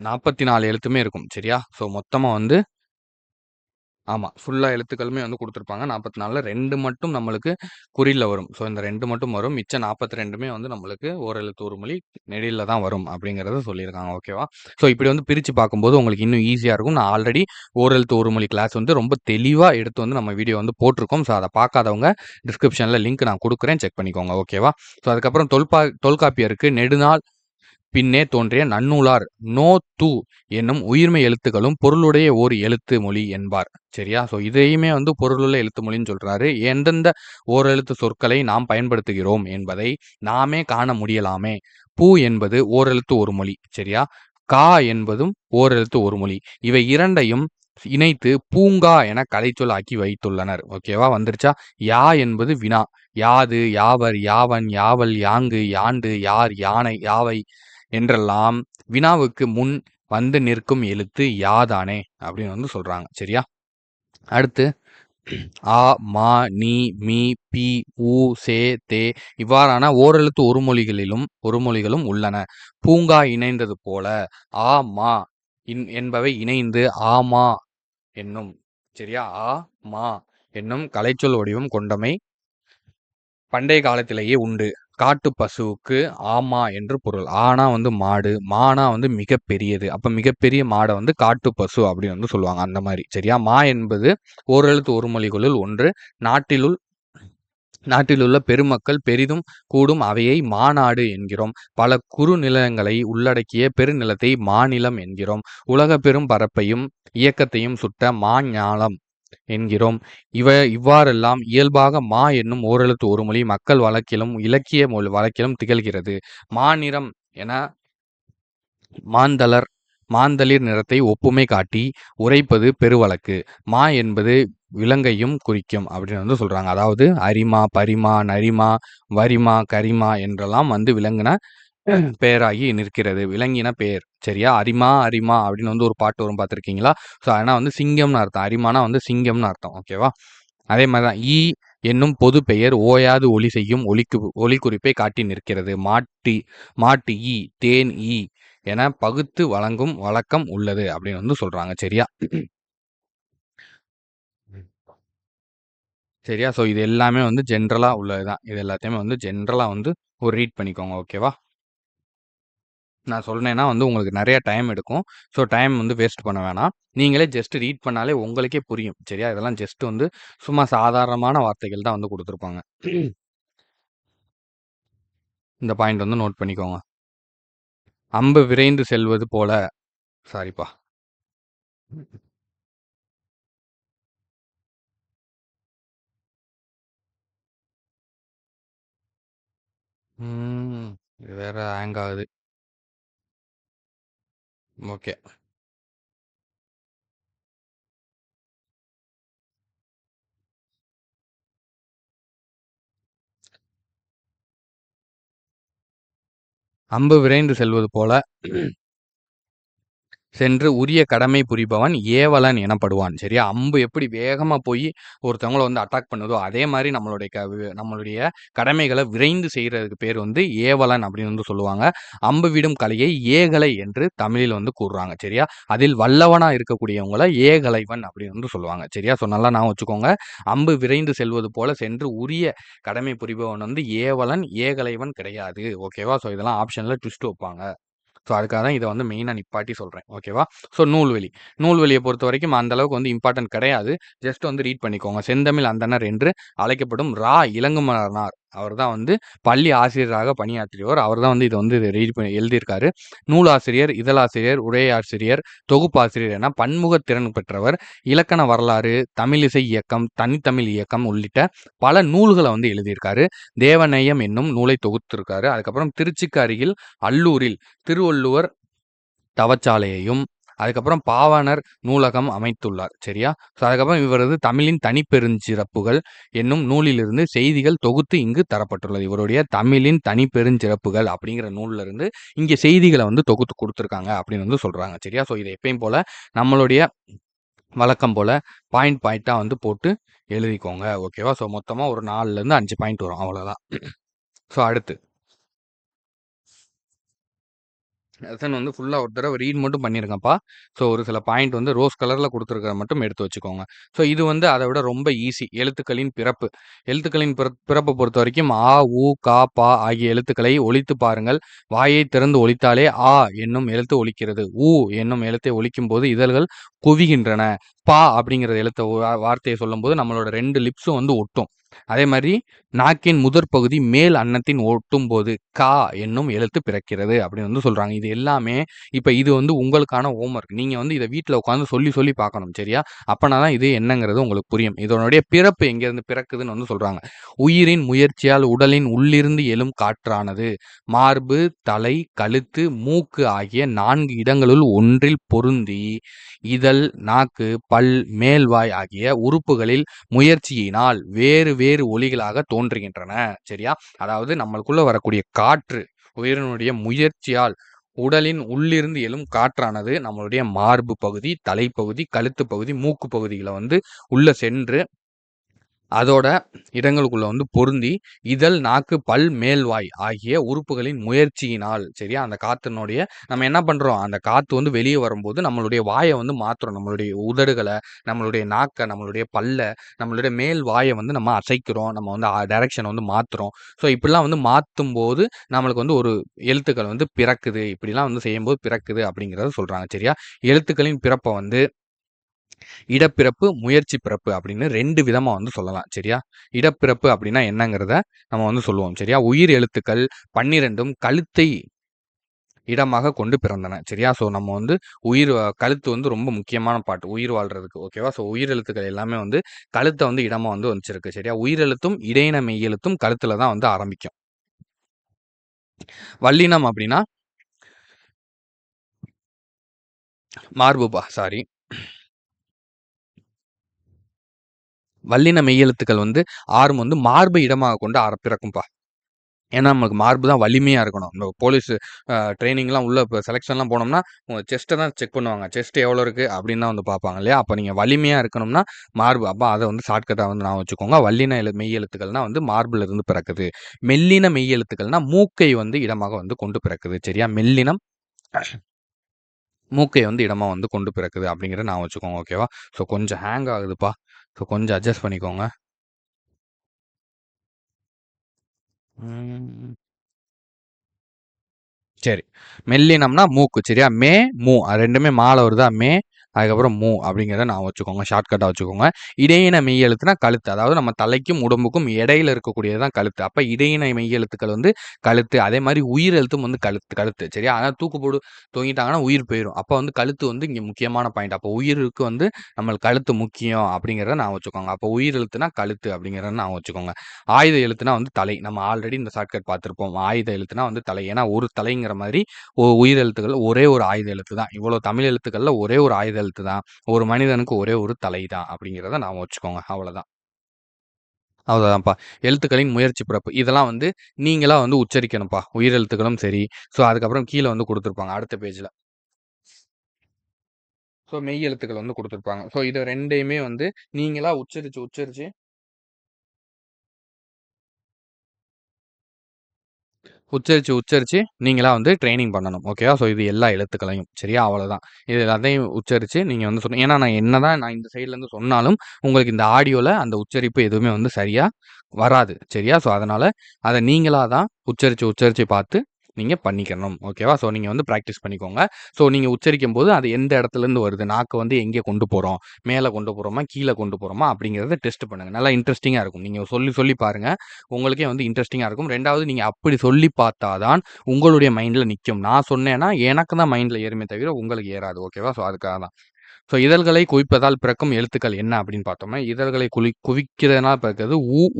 44 எழுத்துமே இருக்கும். சரியா? ஸோ மொத்தமா வந்து ஆமா. ஃபுல்லா எழுத்துக்களுமே வந்து குடுத்துருப்பாங்க. 44ல 2 மட்டும் நம்மளுக்கு குறில்ல வரும். ஸோ இந்த 2 மட்டும் வரும். மிச்ச 42மே வந்து நம்மளுக்கு ஓரெழுத்து ஒரு மொழி நெடில்ல தான் வரும் அப்படிங்கிறத சொல்லியிருக்காங்க. ஓகேவா? ஸோ இப்படி வந்து பிரிச்சு பார்க்கும்போது உங்களுக்கு இன்னும் ஈஸியா இருக்கும். நான் ஆல்ரெடி ஓரெழுத்து ஒரு மொழி கிளாஸ் வந்து ரொம்ப தெளிவா எடுத்து வந்து நம்ம வீடியோ வந்து போட்டிருக்கோம். ஸோ அத பார்க்காதவங்க டிஸ்கிரிப்ஷன்ல லிங்க் நான் குடுக்குறேன். செக் பண்ணிக்கோங்க. ஓகேவா? ஸோ அதுக்கப்புறம் தொல்காப்பியருக்கு நெடுநாள் பின்னே தோன்றிய நன்னூலார் நோ து என்னும் உயிர்மெய் எழுத்துக்களும் பொருளுடைய ஓர் எழுத்து மொழி என்பார். சரியா? ஸோ இதையுமே வந்து பொருளுள்ள எழுத்து மொழின்னு சொல்றாரு. எந்தெந்த ஓரெழுத்து சொற்களை நாம் பயன்படுத்துகிறோம் என்பதை நாமே காண முடியலாமே. பூ என்பது ஓரெழுத்து ஒரு மொழி. சரியா? கா என்பதும் ஓரெழுத்து ஒரு மொழி. இவை இரண்டையும் இணைத்து பூங்கா என கலைச்சொல் ஆக்கி வைத்துள்ளனர். ஓகேவா? வந்துருச்சா? யா என்பது வினா. யாது, யாவர், யாவன், யாவல், யாங்கு, யாண்டு, யார், யானை, யாவை என்றெல்லாம் வினாவுக்கு முன் வந்து நிற்கும் எழுத்து யாதானே அப்படின்னு வந்து சொல்றாங்க. சரியா? அடுத்து ஆ, மா, நீ, மீ, பி, ஊ, சே, தே இவ்வாறான ஓரெழுத்து ஒரு மொழிகளும் உள்ளன. பூங்கா இணைந்தது போல ஆ, மா என்பவை இணைந்து ஆமா என்னும். சரியா? ஆ, மா என்னும் கலைச்சொல் வடிவம் கொண்டமை பண்டைய காலத்திலேயே உண்டு. காட்டுப் பசுவுக்கு ஆமா என்று பொருள். ஆனா வந்து மாடு, மானா வந்து மிகப்பெரியது. அப்ப மிகப்பெரிய மாட வந்து காட்டுப் பசு அப்படின்னு வந்து சொல்லுவாங்க. அந்த மாரி. சரியா? மா என்பது ஓரெழுத்து ஒரு மொழிகளுள் ஒன்று. நாட்டிலுள் நாட்டிலுள்ள பெருமக்கள் பெரிதும் கூடும் அவையை மாநாடு என்கிறோம். பல குறுநிலங்களை உள்ளடக்கிய பெருநிலத்தை மாநிலம் என்கிறோம். உலகப் பெரும் பரப்பையும் இயக்கத்தையும் சுட்ட மாஞாலம் என்கிறோம். இவ்வாறெல்லாம் இயல்பாக மா என்னும் ஓரெழுத்து ஒரு மொழி மக்கள் வழக்கிலும் இலக்கிய வழக்கிலும் திகழ்கிறது. மாநிறம் என மாந்தளர் மாந்தளிர் நிறத்தை ஒப்புமை காட்டி உரைப்பது பெருவழக்கு. மா என்பது விலங்கையும் குறிக்கும் அப்படின்னு வந்து சொல்றாங்க. அதாவது அரிமா, பரிமா, நரிமா, வரிமா, கரிமா என்றெல்லாம் வந்து விலங்கின பெயராகி நிற்கிறது. விலங்கின பெயர். சரியா? அரிமா, அரிமா அப்படின்னு வந்து ஒரு பாட்டு வரும் பார்த்துருக்கீங்களா? ஸோ ஆனா வந்து சிங்கம்னு அர்த்தம். அரிமானா வந்து சிங்கம்னு அர்த்தம். ஓகேவா? அதே மாரி தான் என்னும் பொது பெயர் ஓயாது ஒலி செய்யும் ஒலிக்குறிப்பை காட்டி நிற்கிறது. மாட்டு தேன் என பகுத்து வழங்கும் வழக்கம் உள்ளது அப்படின்னு வந்து சொல்றாங்க. சரியா? சரியா? ஸோ இது எல்லாமே வந்து ஜென்ரலா உள்ளது தான். இது எல்லாத்தையுமே வந்து ஜென்ரலா வந்து ஒரு ரீட் பண்ணிக்கோங்க. ஓகேவா? நான் சொன்னேன்னா வந்து உங்களுக்கு நெறைய டைம் எடுக்கும். ஸோ டைம் வந்து வேஸ்ட் பண்ண வேணாம். நீங்களே ஜஸ்ட் ரீட் பண்ணாலே உங்களுக்கே புரியும். சரியா? இதெல்லாம் ஜஸ்ட் வந்து சும்மா சாதாரணமான வார்த்தைகள் தான் வந்து குடுத்துருப்பாங்க. இந்த பாயிண்ட் வந்து நோட் பண்ணிக்கோங்க. அம்பு விரைந்து செல்வது போல சாரிப்பா. ம். இது வேற ஹேங் ஆகுது. ஓகே. அம்பு விரைந்து செல்வது போல சென்று உரிய கடமை புரிபவன் ஏவலன் எனப்படுவான். சரியா? அம்பு எப்படி வேகமா போயி ஒருத்தவங்கள வந்து அட்டாக் பண்ணுதோ, அதே மாரி நம்மளுடைய கடமைகள விரைந்து செய்றதுக்கு பேர் வந்து ஏவலன் அப்படின்னு வந்து சொல்லுவாங்க. அம்பு விடும் கலையை ஏகலை என்று தமிழில் வந்து கூறுறாங்க. சரியா? அதில் வல்லவனா இருக்கக்கூடியவங்கள ஏகலைவன் அப்படின்னு வந்து சொல்லுவாங்க. சரியா? ஸோ நல்லா ஞாபகம் வச்சுக்கோங்க. அம்பு விரைந்து செல்வது போல சென்று உரிய கடமை புரிபவன் வந்து ஏவலன், ஏகலைவன் கிடையாது. ஓகேவா? ஸோ இதெல்லாம் ஆப்ஷன்ல ட்விஸ்ட் வைப்பாங்க. ஸோ அதுக்காக தான் இத வந்து மெயினா நிப்பாட்டி சொல்றேன். ஓகேவா? ஸோ நூல்வழி. நூல்வழிய பொறுத்தவரைக்கும் அந்த அளவுக்கு வந்து இம்பார்ட்டன்ட் கிடையாது. ஜஸ்ட் வந்து ரீட் பண்ணிக்கோங்க. செந்தமிழ் அந்தணர் என்று அழைக்கப்படும் இளங்குமரனார். அவர் தான் வந்து பள்ளி ஆசிரியராக பணியாற்றியவர். அவர் தான் வந்து இத வந்து ரீட் பண்ணி எழுதியிருக்காரு. நூலாசிரியர், இதழாசிரியர், உரையாசிரியர், தொகுப்பாசிரியர் என பன்முகத் திறன் பெற்றவர். இலக்கண வரலாறு, தமிழிசை இயக்கம், தனித்தமிழ் இயக்கம் உள்ளிட்ட பல நூல்கள வந்து எழுதியிருக்காரு. தேவநேயம் என்னும் நூலை தொகுத்திருக்காரு. அதுக்கப்புறம் திருச்சிக்கு அருகில் அல்லூரில் திருவள்ளுவர் தவச்சாலையையும் அதுக்கப்புறம் பாவாணர் நூலகம் அமைத்துள்ளார். சரியா? ஸோ அதுக்கப்புறம் இவரது தமிழின் தனிப்பெருஞ்சிறப்புகள் என்னும் நூலிலிருந்து செய்திகள் தொகுத்து இங்கு தரப்பட்டுள்ளது. இவருடைய தமிழின் தனிப்பெருஞ்சிறப்புகள் அப்படிங்கிற நூல்ல இருந்து இங்க செய்திகளை வந்து தொகுத்து கொடுத்துருக்காங்க அப்படின்னு வந்து சொல்றாங்க. சரியா? ஸோ இதை எப்பயும் போல நம்மளுடைய வழக்கம் போல பாயிண்டா வந்து போட்டு எழுதிக்கோங்க. ஓகேவா? ஸோ மொத்தமா ஒரு 4லேருந்து 5 பாயிண்ட் வரும். அவ்வளோதான். ஸோ அடுத்து லெசன் வந்து ஃபுல்லாக ஒரு தடவை ரீட் மட்டும் பண்ணியிருக்கேன்ப்பா. ஸோ ஒரு சில பாயிண்ட் வந்து ரோஸ் கலரில் கொடுத்துருக்கிறத மட்டும் எடுத்து வச்சுக்கோங்க. ஸோ இது வந்து அதை விட ரொம்ப ஈஸி. எழுத்துக்களின் பிறப்பு. எழுத்துக்களின் பிறப்பை பொறுத்த வரைக்கும் ஆ, உ, கா, பா ஆகிய எழுத்துக்களை ஒலித்து பாருங்கள். வாயை திறந்து ஒலித்தாலே ஆ என்னும் எழுத்து ஒலிக்கிறது. உ என்னும் எழுத்தை ஒலிக்கும் போது இதழ்கள் குவிகின்றன. பா அப்படிங்கிற எழுத்த வார்த்தையை சொல்லும்போது நம்மளோட 2 லிப்ஸும் வந்து ஒட்டும். அதே மாதிரி நாக்கின் முதற் பகுதி மேல் அன்னத்தின் ஒட்டும் போது கா என்னும் எழுத்து பிறக்கிறது அப்படின்னு வந்து சொல்றாங்க. இது எல்லாமே இப்ப இது வந்து உங்களுக்கான ஹோம்வொர்க். நீங்க வந்து இதை வீட்டில் உட்காந்து சொல்லி சொல்லி பார்க்கணும். சரியா? அப்பனா தான் இது என்னங்கிறது உங்களுக்கு புரியும். இதனுடைய பிறப்பு எங்கேருந்து பிறக்குதுன்னு வந்து சொல்றாங்க. உயிரின் முயற்சியால் உடலின் உள்ளிருந்து எழும் காற்றானது மார்பு, தலை, கழுத்து, மூக்கு ஆகிய 4 இடங்களுள் ஒன்றில் பொருந்தி இதழ், நாக்கு, பல், மேல்வாய் ஆகிய உறுப்புகளில் முயற்சியினால் வேறு வேறு ஒலிகளாக தோன்றுகின்றன. சரியா? அதாவது நம்மளுக்குள்ள வரக்கூடிய காற்று உயிரினுடைய முயற்சியால் உடலின் உள்ளிருந்து எழும் காற்றானது நம்மளுடைய மார்பு பகுதி, தலைப்பகுதி, கழுத்து பகுதி, மூக்கு பகுதிகளை வந்து உள்ள சென்று அதோட இடங்களுக்குள்ள வந்து பொருந்தி இதழ், நாக்கு, பல், மேல்வாய் ஆகிய உறுப்புகளின் முயற்சியினால் சரியா அந்த காத்தினுடைய நம்ம என்ன பண்றோம், அந்த காத்து வந்து வெளியே வரும்போது நம்மளுடைய வாயை வந்து மாத்துறோம். நம்மளுடைய உதடுகளை, நம்மளுடைய நாக்கை, நம்மளுடைய பல்ல, நம்மளுடைய மேல் வாயை வந்து நம்ம அசைக்கிறோம். நம்ம வந்து டைரக்ஷனை வந்து மாத்துறோம். ஸோ இப்படிலாம் வந்து மாற்றும் போது நம்மளுக்கு வந்து ஒரு எழுத்துக்கள் வந்து பிறக்குது. இப்படிலாம் வந்து செய்யும்போது பிறக்குது அப்படிங்கிறத சொல்றாங்க. சரியா? எழுத்துக்களின் பிறப்பை வந்து இடப்பிறப்பு, முயற்சி பிறப்பு அப்படின்னு 2 விதமா வந்து சொல்லலாம். சரியா? இடப்பிறப்பு அப்படின்னா என்னங்கிறத நம்ம வந்து சொல்லுவோம். சரியா? உயிர் எழுத்துக்கள் 12ம் கழுத்தை இடமாக கொண்டு பிறந்தன. சரியா? ஸோ நம்ம வந்து கழுத்து வந்து ரொம்ப முக்கியமான பார்ட் உயிர் வாழ்றதுக்கு. ஓகேவா? ஸோ உயிர் எழுத்துக்கள் எல்லாமே வந்து கழுத்தை வந்து இடமா வந்து வச்சிருக்கு. சரியா? உயிரெழுத்தும் இடையின மெய்யெழுத்தும் கழுத்துல தான் வந்து ஆரம்பிக்கும். வல்லினம் அப்படின்னா மார்புப்பா. சாரி. வல்லின மெய்யெழுத்துக்கள் வந்து ஆறும் வந்து மார்பு இடமாக கொண்டு பிறக்கும்பா. ஏன்னா நமக்கு மார்பு தான் வலிமையாக இருக்கணும். இந்த போலீஸ் ட்ரைனிங்லாம் உள்ள இப்போ செலெக்ஷன்லாம் போனோம்னா உங்கள் செஸ்ட்டை தான் செக் பண்ணுவாங்க. செஸ்ட் எவ்வளோ இருக்குது அப்படின்னு தான் வந்து பார்ப்பாங்க இல்லையா? அப்போ நீங்கள் வலிமையாக இருக்கணும்னா மார்பு. அப்போ அதை வந்து ஷார்ட்கட்டாக வந்து நான் வச்சுக்கோங்க. வல்லின மெய் எழுத்துக்கள்னா வந்து மார்பில் இருந்து பிறக்குது. மெல்லின மெய் எழுத்துக்கள்னா மூக்கை வந்து இடமாக வந்து கொண்டு பிறக்குது. சரியா? மெல்லினம் மூக்கை வந்து இடமா வந்து கொண்டு பிறக்குது அப்படிங்கிறத நான் வச்சுக்கோங்க. ஓகேவா? ஸோ கொஞ்சம் ஹேங் ஆகுதுப்பா. ஸோ கொஞ்சம் அட்ஜஸ்ட் பண்ணிக்கோங்க. சரி. மெல்லினம்னா மூக்கு. சரியா? மே, மூ. அது 2மே மால வருதா? மே, அதுக்கப்புறம் மூ அப்படிங்கிறத நான் வச்சுக்கோங்க. ஷார்ட்கட்டா வச்சுக்கோங்க. இடையின மெய் எழுத்துனா கழுத்து. அதாவது நம்ம தலைக்கும் உடம்புக்கும் இடையில இருக்கக்கூடியது தான் கழுத்து. அப்ப இடையின மெய் எழுத்துக்கள் வந்து கழுத்து. அதே மாரி உயிர் எழுத்தும் வந்து கழுத்து. சரியா? ஆனா தூக்கு போடு தொங்கிட்டாங்கன்னா உயிர் போயிரும். அப்ப வந்து கழுத்து வந்து இங்க முக்கியமான பாயிண்ட். அப்போ உயிருக்கு வந்து நம்மளுக்கு கழுத்து முக்கியம் அப்படிங்கிறத நான் வச்சுக்கோங்க. அப்போ உயிர் எழுத்துனா கழுத்து அப்படிங்கிறத நான் வச்சுக்கோங்க. ஆயுத எழுத்துனா வந்து தலை. நம்ம ஆல்ரெடி இந்த ஷார்ட்கட் பார்த்துருப்போம். ஆயுத எழுத்துனா வந்து தலை. ஏன்னா ஒரு தலைங்கிற மாதிரி உயிர் எழுத்துக்கள் ஒரே ஒரு ஆயுத எழுத்து தான். இவ்வளோ தமிழ் எழுத்துக்கள்ல ஒரே ஒரு ஆயுத எழுத்து தான். ஒரு மனிதனுக்கு ஒரே ஒரு தலை தான் அப்படிங்கிறத ஞாபகம் வச்சுக்கோங்க. அவ்வளோதான். அவ்வளோதான்ப்பா. எழுத்துக்களின் முயற்சி பிறப்பு. இதெல்லாம் வந்து நீங்களா வந்து உச்சரிக்கணும்ப்பா. உயிர் எழுத்துக்களும் சரி. ஸோ அதுக்கப்புறம் கீழ வந்து குடுத்துருப்பாங்க. அடுத்த பேஜ்ல. ஸோ மெய் எழுத்துக்கள் வந்து குடுத்துருப்பாங்க. ஸோ இத 2யுமே வந்து நீங்களா உச்சரிச்சு உச்சரிச்சு நீங்களா வந்து ட்ரெய்னிங் பண்ணணும். ஓகேவா? ஸோ இது எல்லா எழுத்துக்களையும். சரியா? அவ்வளோதான். இது எல்லாத்தையும் உச்சரிச்சு நீங்க வந்து சொல்லணும். ஏன்னா நான் என்னதான் நான் இந்த சைட்லேருந்து சொன்னாலும், உங்களுக்கு இந்த ஆடியோல அந்த உச்சரிப்பு எதுவுமே வந்து சரியா வராது. சரியா? ஸோ அதனால அத நீங்களா தான் உச்சரிச்சு பார்த்து நீங்க பண்ணிக்கணும். ஓகேவா? ஸோ நீங்க வந்து பிராக்டிஸ் பண்ணிக்கோங்க. ஸோ நீங்க உச்சரிக்கும்போது அது எந்த இடத்துலேருந்து வருது? நாக்கு வந்து எங்கே கொண்டு போறோம்? மேல கொண்டு போறோமா? கீழ கொண்டு போறோமா? அப்படிங்கிறத டெஸ்ட் பண்ணுங்க. நல்லா இன்ட்ரஸ்டிங்கா இருக்கும். நீங்க சொல்லி சொல்லி பாருங்க. உங்களுக்கே வந்து இன்ட்ரஸ்டிங்கா இருக்கும். 2வது நீங்க அப்படி சொல்லி பார்த்தா தான் உங்களுடைய மைண்ட்ல நிக்கும். நான் சொன்னேன்னா எனக்கு தான் மைண்ட்ல ஏறுமே தவிர உங்களுக்கு ஏறாது. ஓகேவா? ஸோ அதுக்காக தான். ஸோ இதழ்களை குவிப்பதால் பிறக்கும் எழுத்துக்கள் என்ன அப்படின்னு பார்த்தோம்னா, இதழ்களை குவிக்கிறதுனால பிறக்கிறது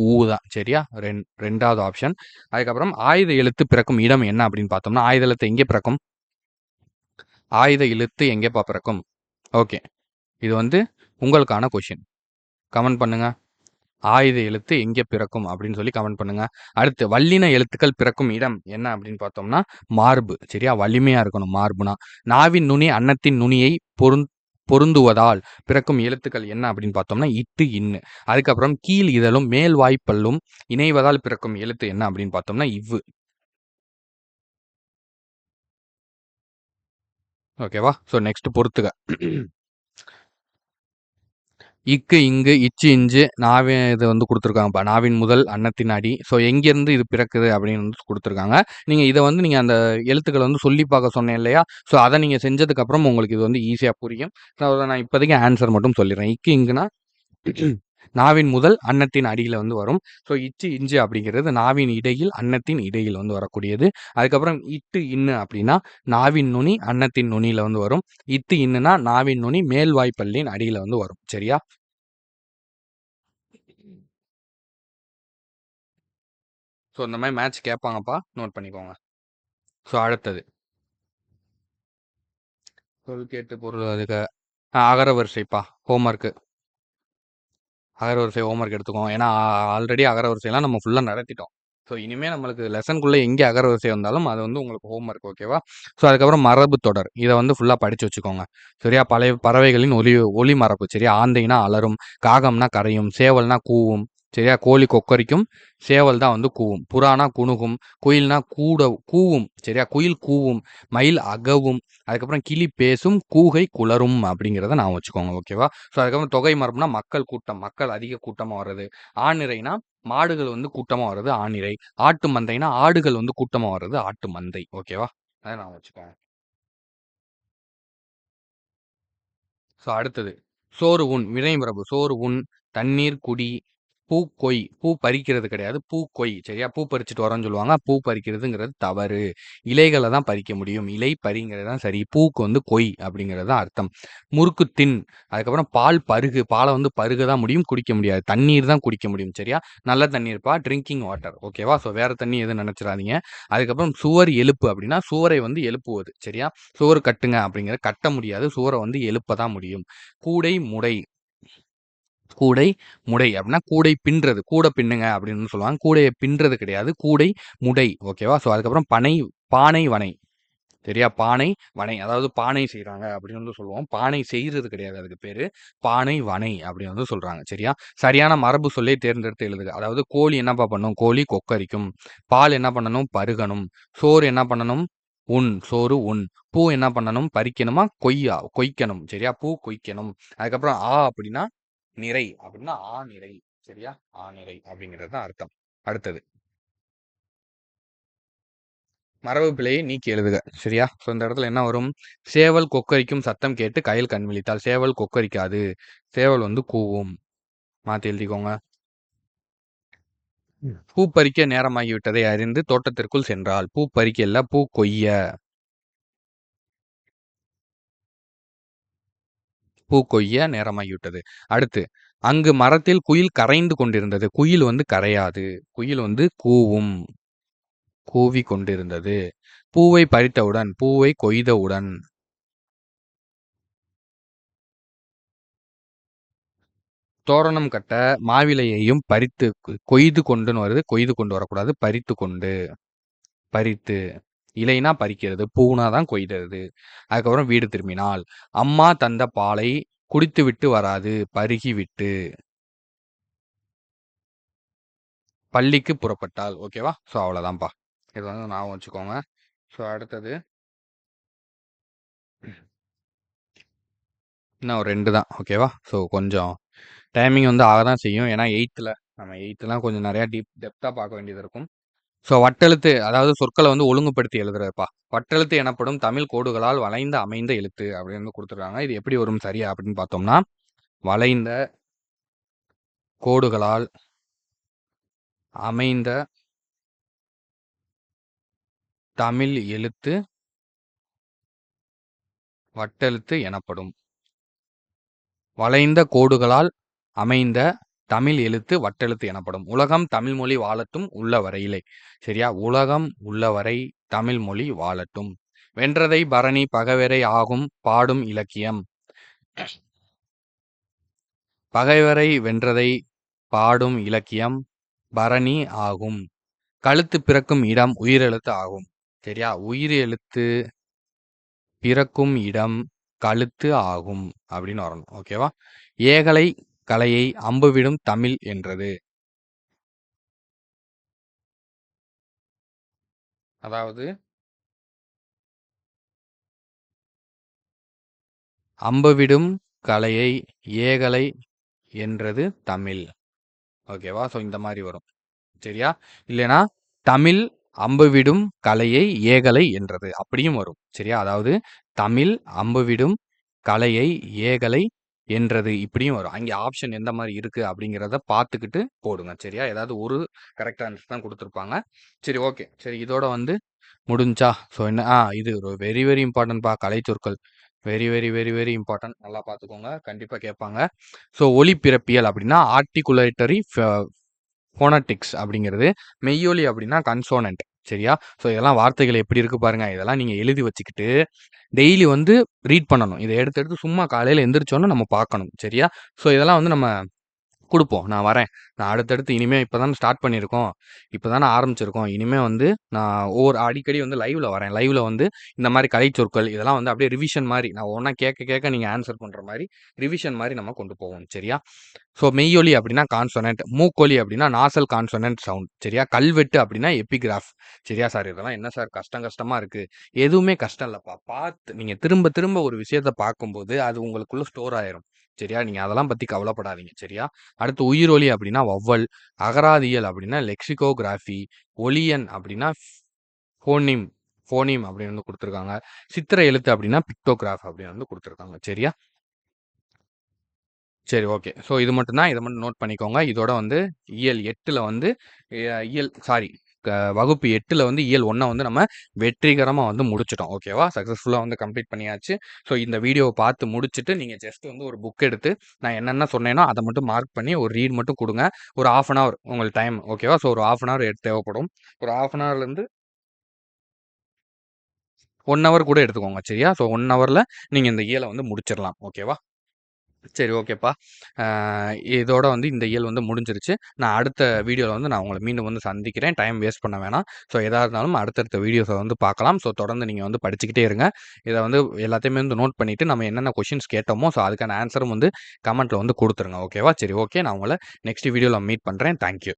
ஊ தான். சரியா? 2வது ஆப்ஷன். அதுக்கப்புறம் ஆயுத எழுத்து பிறக்கும் இடம் என்ன அப்படின்னு பார்த்தோம்னா, ஆயுத எழுத்து எங்கே பிறக்கும்? ஆயுத எழுத்து எங்கேப்பா பிறக்கும்? ஓகே. இது வந்து உங்களுக்கான கொஷின். கமெண்ட் பண்ணுங்க. ஆயுத எழுத்து எங்கே பிறக்கும் அப்படின்னு சொல்லி கமெண்ட் பண்ணுங்க. அடுத்து வல்லின எழுத்துக்கள் பிறக்கும் இடம் என்ன அப்படின்னு பார்த்தோம்னா மார்பு. சரியா? வலிமையா இருக்கணும் மார்புனா. நாவின் நுனி அன்னத்தின் நுனியை பொருந்துவதால் பிறக்கும் எழுத்துக்கள் என்ன அப்படின்னு பார்த்தோம்னா இட்டு இன்னு. அதுக்கப்புறம் கீழ் இதழும் மேல் வாய்ப்பல்லும் இணைவதால் பிறக்கும் எழுத்து என்ன அப்படின்னு பார்த்தோம்னா இவ்வு. ஓகேவா? ஸோ நெக்ஸ்ட் பொறுத்துக. இக்கு, இங்கு, இச்சு, இஞ்சு, இது வந்து குடுத்துருக்காங்கப்பா. நாவின் முதல் அன்னத்தின் அடி. ஸோ எங்கேருந்து இது பிறக்குது அப்படின்னு வந்து குடுத்துருக்காங்க. நீங்க அந்த எழுத்துக்கள வந்து சொல்லி பார்க்க சொன்னேன் இல்லையா? ஸோ அத நீங்க செஞ்சதுக்கப்புறம் உங்களுக்கு இது வந்து ஈஸியா புரியும். ஸோ நான் இப்போதைக்கு ஆன்சர் மட்டும் சொல்லிடுறேன். இக்கு, இங்குனா நாவின் முதல் அன்னத்தின் அடியில வந்து வரும். ஸோ இச்சு, இஞ்சு அப்படிங்கிறது நாவின் இடையில், அன்னத்தின் இடையில் வந்து வரக்கூடியது. அதுக்கப்புறம் இட்டு, இன்னு அப்படின்னா நாவின் நுனி, அன்னத்தின் நுனியில வந்து வரும். இத்து, இன்னுனா நாவின் நுனி மேல் வாய்ப்பல்லின் அடியில வந்து வரும். சரியா? ஸோ இந்த மாதிரி மேட்ச் கேட்பாங்கப்பா, நோட் பண்ணிக்கோங்க. ஸோ அடுத்தது சொல் கேட்டு பொருள் அதுக்கு அகர வரிசைப்பா. ஹோம்ஒர்க்கு அகர வரிசை ஹோம்ஒர்க் எடுத்துக்கோங்க. ஏன்னா ஆல்ரெடி அகர வரிசைலாம் நம்ம ஃபுல்லாக நடத்திட்டோம். ஸோ இனிமேல் நம்மளுக்கு லெசனுக்குள்ளே எங்கே அகர வரிசை வந்தாலும் அது வந்து உங்களுக்கு ஹோம்ஒர்க். ஓகேவா? ஸோ அதுக்கப்புறம் மரபு தொடர் இதை வந்து ஃபுல்லாக படித்து வச்சுக்கோங்க. சரியா? பழைய பறவைகளின் ஒலி மரபு. சரியா? ஆந்தைனா அலரும், காகம்னா கரையும், சேவல்னா கூவும். சரியா? கோழி கொக்கரிக்கும், சேவல் தான் வந்து கூவும். புறானா குணுகும், குயில்னா கூவும். சரியா? குயில் கூவும், மயில் அகவும், அதுக்கப்புறம் கிளி பேசும், கூகை குளரும் அப்படிங்கிறத நான் வச்சுக்கோங்க. ஓகேவா? ஸோ அதுக்கப்புறம் தொகை மரபுனா மக்கள் கூட்டம், மக்கள் அதிக கூட்டமாக வர்றது. ஆணிரைனா மாடுகள் வந்து கூட்டமாக வர்றது ஆணிரை. ஆட்டு மந்தைனா ஆடுகள் வந்து கூட்டமாக வர்றது ஆட்டு மந்தை. ஓகேவா? அதை நான் வச்சுக்கோங்க. ஸோ அடுத்தது சோறு உண் வினைமரபு. சோறு உண், தண்ணீர் குடி, பூக்கொய். பூ பறிக்கிறது கிடையாது, பூக்கொய். சரியா? பூ பறிச்சுட்டு வரோன்னு சொல்லுவாங்க. பூ பறிக்கிறதுங்கிறது தவறு. இலைகளை தான் பறிக்க முடியும். இலை பறிங்கிறது தான் சரி. பூக்கு வந்து கொய் அப்படிங்கிறது தான் அர்த்தம். முறுக்கு தின். அதுக்கப்புறம் பால் பருகு. பாலை வந்து பருக தான் முடியும், குடிக்க முடியாது. தண்ணீர் தான் குடிக்க முடியும். சரியா? நல்ல தண்ணீர்ப்பா, ட்ரிங்கிங் வாட்டர். ஓகேவா? ஸோ வேற தண்ணி எதுவும் நினைச்சிடாதீங்க. அதுக்கப்புறம் சுவர் எழுப்பு அப்படின்னா சுவரை வந்து எழுப்புவது. சரியா? சுவர் கட்டுங்க அப்படிங்கிற கட்ட முடியாது, சுவரை வந்து எழுப்ப தான் முடியும். கூடை முடை. கூடை முடை அப்படின்னா கூடை பின்றது. கூட பின்னுங்க அப்படின்னு சொல்லுவாங்க. கூடையை பின்றது கிடையாது, கூடை முடை. ஓகேவா? ஸோ அதுக்கப்புறம் பானை வனை. சரியா? பானை வனை, அதாவது பானை செய்கிறாங்க அப்படின்னு வந்து சொல்லுவோம். பானை செய்கிறது கிடையாது, அதுக்கு பேரு பானை வனை அப்படின்னு வந்து சொல்றாங்க. சரியா? சரியான மரபு சொல்லே தேர்ந்தெடுத்து எழுதுக. அதாவது கோழி என்னப்பா பண்ணும்? கோழி கொக்கரிக்கும். பால் என்ன பண்ணணும்? பருகணும். சோறு என்ன பண்ணணும்? சோறு உண். பூ என்ன பண்ணணும்? பறிக்கணுமா? கொய்க்கணும். சரியா? பூ கொய்க்கணும். அதுக்கப்புறம் அப்படின்னா நிறை அப்படின்னா நிறை. சரியா? நிறை அப்படிங்கிறது தான் அர்த்தம். அடுத்தது மரபு பிழையை நீக்கி எழுதுக. சரியா? ஸோ இந்த இடத்துல என்ன வரும்? சேவல் கொக்கரிக்கும் சத்தம் கேட்டு கயல் கண் விழித்தாள். சேவல் கொக்கரிக்காது, சேவல் வந்து கூவும். மாத்தி எழுதிக்கோங்க. பூ பறிக்க நேரமாகிவிட்டதை அறிந்து தோட்டத்திற்குள் சென்றாள். பூ பறிக்க இல்ல, பூ கொய்ய. பூ கொய்ய நேரமாகிவிட்டது. அடுத்து அங்கு மரத்தில் குயில் கரைந்து கொண்டிருந்தது. குயில் வந்து கரையாது, குயில் வந்து கூவும், கூவி கொண்டிருந்தது. பூவை பறித்தவுடன், பூவை கொய்தவுடன். தோரணம் கட்ட மாவிலையையும் பறித்து கொய்து கொண்டுன்னு வருது. கொய்து கொண்டு வரக்கூடாது, பறித்து கொண்டு. பறித்து. இலைனா பறிக்கிறது, பூனா தான் கொய்தது. அதுக்கப்புறம் வீடு திரும்பினாள். அம்மா தந்த பாலை குடித்துவிட்டு வராது, பருகி விட்டு. பள்ளிக்கு புறப்பட்டாள். ஓகேவா? ஸோ அவ்வளோதான்ப்பா. இது வந்து ஞாபகம் வச்சுக்கோங்க. ஸோ அடுத்தது இன்னும் ஒரு 2 தான். ஓகேவா? ஸோ கொஞ்சம் டைமிங் வந்து ஆக தான் செய்யும். ஏன்னா நம்ம 8லாம் கொஞ்சம் நிறையா டெப்த்தாக பார்க்க வேண்டியது இருக்கும். ஸோ வட்டெழுத்து, அதாவது சொற்களை வந்து ஒழுங்குபடுத்தி எழுதுறதுப்பா. வட்டெழுத்து எனப்படும் தமிழ் கோடுகளால் வளைந்த அமைந்த எழுத்து அப்படின்னு வந்து கொடுத்துருக்காங்க. இது எப்படி வரும் சரியா அப்படின்னு பார்த்தோம்னா, வளைந்த கோடுகளால் அமைந்த தமிழ் எழுத்து வட்டெழுத்து எனப்படும். வளைந்த கோடுகளால் அமைந்த தமிழ் எழுத்து வட்டெழுத்து எனப்படும். உலகம் தமிழ் மொழி வாழட்டும் உள்ள வரையிலே. சரியா? உலகம் உள்ளவரை தமிழ் மொழி வாழட்டும். வென்றதை பரணி பகைவரை ஆகும் பாடும் இலக்கியம். பகைவரை வென்றதை பாடும் இலக்கியம் பரணி ஆகும். கழுத்து பிறக்கும் இடம் உயிரெழுத்து ஆகும். சரியா? உயிர் எழுத்து பிறக்கும் இடம் கழுத்து ஆகும் அப்படின்னு வரணும். ஓகேவா? ஏகலை கலையை அம்புவிடும் தமிழ் என்றது. அதாவது அம்புவிடும் கலையை ஏகலை என்றது தமிழ். ஓகேவா? ஸோ இந்த மாதிரி வரும். சரியா? இல்லைனா தமிழ் அம்புவிடும் கலையை ஏகலை என்றது அப்படியும் வரும். சரியா? அதாவது தமிழ் அம்புவிடும் கலையை ஏகலை என்றது இப்படியும் வரும். அங்கே ஆப்ஷன் எந்த மாதிரி இருக்கு அப்படிங்கிறத பார்த்துக்கிட்டு போடுங்க. சரியா? ஏதாவது ஒரு கரெக்ட் ஆன்சர் தான் கொடுத்துருப்பாங்க. சரி, ஓகே. சரி, இதோட வந்து முடிஞ்சா? ஸோ என்ன இது ஒரு வெரி வெரி இம்பார்ட்டன்ட்பா. கலைச்சொற்கள் very very very very important. நல்லா பார்த்துக்கோங்க. கண்டிப்பாக கேட்பாங்க. ஸோ ஒலிப்பிறப்பியல் அப்படின்னா ஆர்டிகுலேட்டரி ஃபோனட்டிக்ஸ் அப்படிங்கிறது. மெய்யொலி அப்படின்னா கன்சோனன்ட். சரியா? ஸோ இதெல்லாம் வார்த்தைகள் எப்படி இருக்கு பாருங்க. இதெல்லாம் நீங்க எழுதி வச்சுக்கிட்டு டெய்லி வந்து ரீட் பண்ணணும். இதை எடுத்து எடுத்து சும்மா காலையில எந்திரிச்சோன்னு நம்ம பார்க்கணும். சரியா? ஸோ இதெல்லாம் வந்து நம்ம குடுப்போம். நான் வரேன். நான் அடுத்தடுத்து இனிமே இப்ப தானே ஸ்டார்ட் பண்ணியிருக்கோம். இப்ப தானே ஆரம்பிச்சிருக்கோம். இனிமே வந்து நான் அடிக்கடி வந்து லைவ்ல வரேன். லைவ்ல வந்து இந்த மாரி கலைச்சொற்கள் இதெல்லாம் வந்து அப்படியே ரிவிஷன் மாரி நான் ஒவ்வொண்ணா கேட்க கேட்க நீங்க ஆன்சர் பண்ற மாரி ரிவிஷன் மாரி நம்ம கொண்டு போவோம். சரியா? ஸோ மெய்யொலி அப்படின்னா கான்சோனன்ட். மூக்கொலி அப்படின்னா நாசல் கான்சோனன்ட் சவுண்ட். சரியா? கல்வெட்டு அப்படின்னா எபிகிராஃப். சரியா சார்? இதெல்லாம் என்ன சார் கஷ்டமா இருக்கு. எதுவுமே கஷ்டம் இல்லப்பா. நீங்க திரும்ப திரும்ப ஒரு விஷயத்த பார்க்கும்போது அது உங்களுக்குள்ள ஸ்டோர் ஆயிரும். சரியா? நீங்க அதெல்லாம் பத்தி கவலைப்படாதீங்க. சரியா? அடுத்து உயிரொலி அப்படின்னா வௌவல். அகராதியியல் அப்படின்னா லெக்சிகோகிராஃபி. ஒலியன் அப்படின்னா ஃபோனிம் ஃபோனிம் அப்படின்னு வந்து குடுத்துருக்காங்க. சித்திர எழுத்து அப்படின்னா பிக்டோகிராஃப் அப்படின்னு வந்து குடுத்துருக்காங்க. சரியா? சரி, ஓகே. ஸோ இது மட்டும் தான். இத மட்டும் நோட் பண்ணிக்கோங்க. இதோட வந்து இயல் 8ல வந்து இயல் சாரி வகுப்பு 8ல வந்து இயல் 1 வந்து நம்ம வெற்றிகரமா வந்து முடிச்சுட்டோம். ஓகேவா? சக்சஸ்ஃபுல்லா வந்து கம்ப்ளீட் பண்ணியாச்சு. ஸோ இந்த வீடியோவ பார்த்து முடிச்சுட்டு, நீங்க ஜஸ்ட் வந்து ஒரு புக் எடுத்து, நான் என்னென்ன சொன்னேனோ அத மட்டும் மார்க் பண்ணி ஒரு ரீட் மட்டும் குடுங்க. ஒரு 1/2 அன் ஹவர் உங்களுக்கு டைம். ஓகேவா? ஸோ ஒரு 1/2 அன் ஹவர் தேவைப்படும். ஒரு 1/2 அன் ஹவர்லேருந்து 1 ஹவர் கூட எடுத்துக்கோங்க. சரியா? ஸோ 1 ஹவர்ல நீங்க இந்த இயல வந்து முடிச்சிரலாம். ஓகேவா? சரி, ஓகேப்பா. அ இதோட வந்து இந்த இயல் வந்து முடிஞ்சிருச்சு. நான் அடுத்த வீடியோல வந்து நான் உங்கள மீண்டும் வந்து சந்திக்கிறேன். டைம் வேஸ்ட் பண்ண வேணாம். ஸோ எதா இருந்தாலும் அடுத்தடுத்த வீடியோஸ வந்து பார்க்கலாம். ஸோ தொடர்ந்து நீங்க வந்து படிச்சுக்கிட்டே இருங்க. இத வந்து எல்லாத்தையுமே வந்து நோட் பண்ணிட்டு, நம்ம என்னென்ன கொஸ்டின்ஸ் கேட்டோமோ, ஸோ அதுக்கான ஆன்ஸரும் வந்து கமெண்ட்ல வந்து குடுத்துருங்க. ஓகேவா? சரி, ஓகே. நான் உங்கள நெக்ஸ்ட் வீடியோல மீட் பண்றேன். Thank you.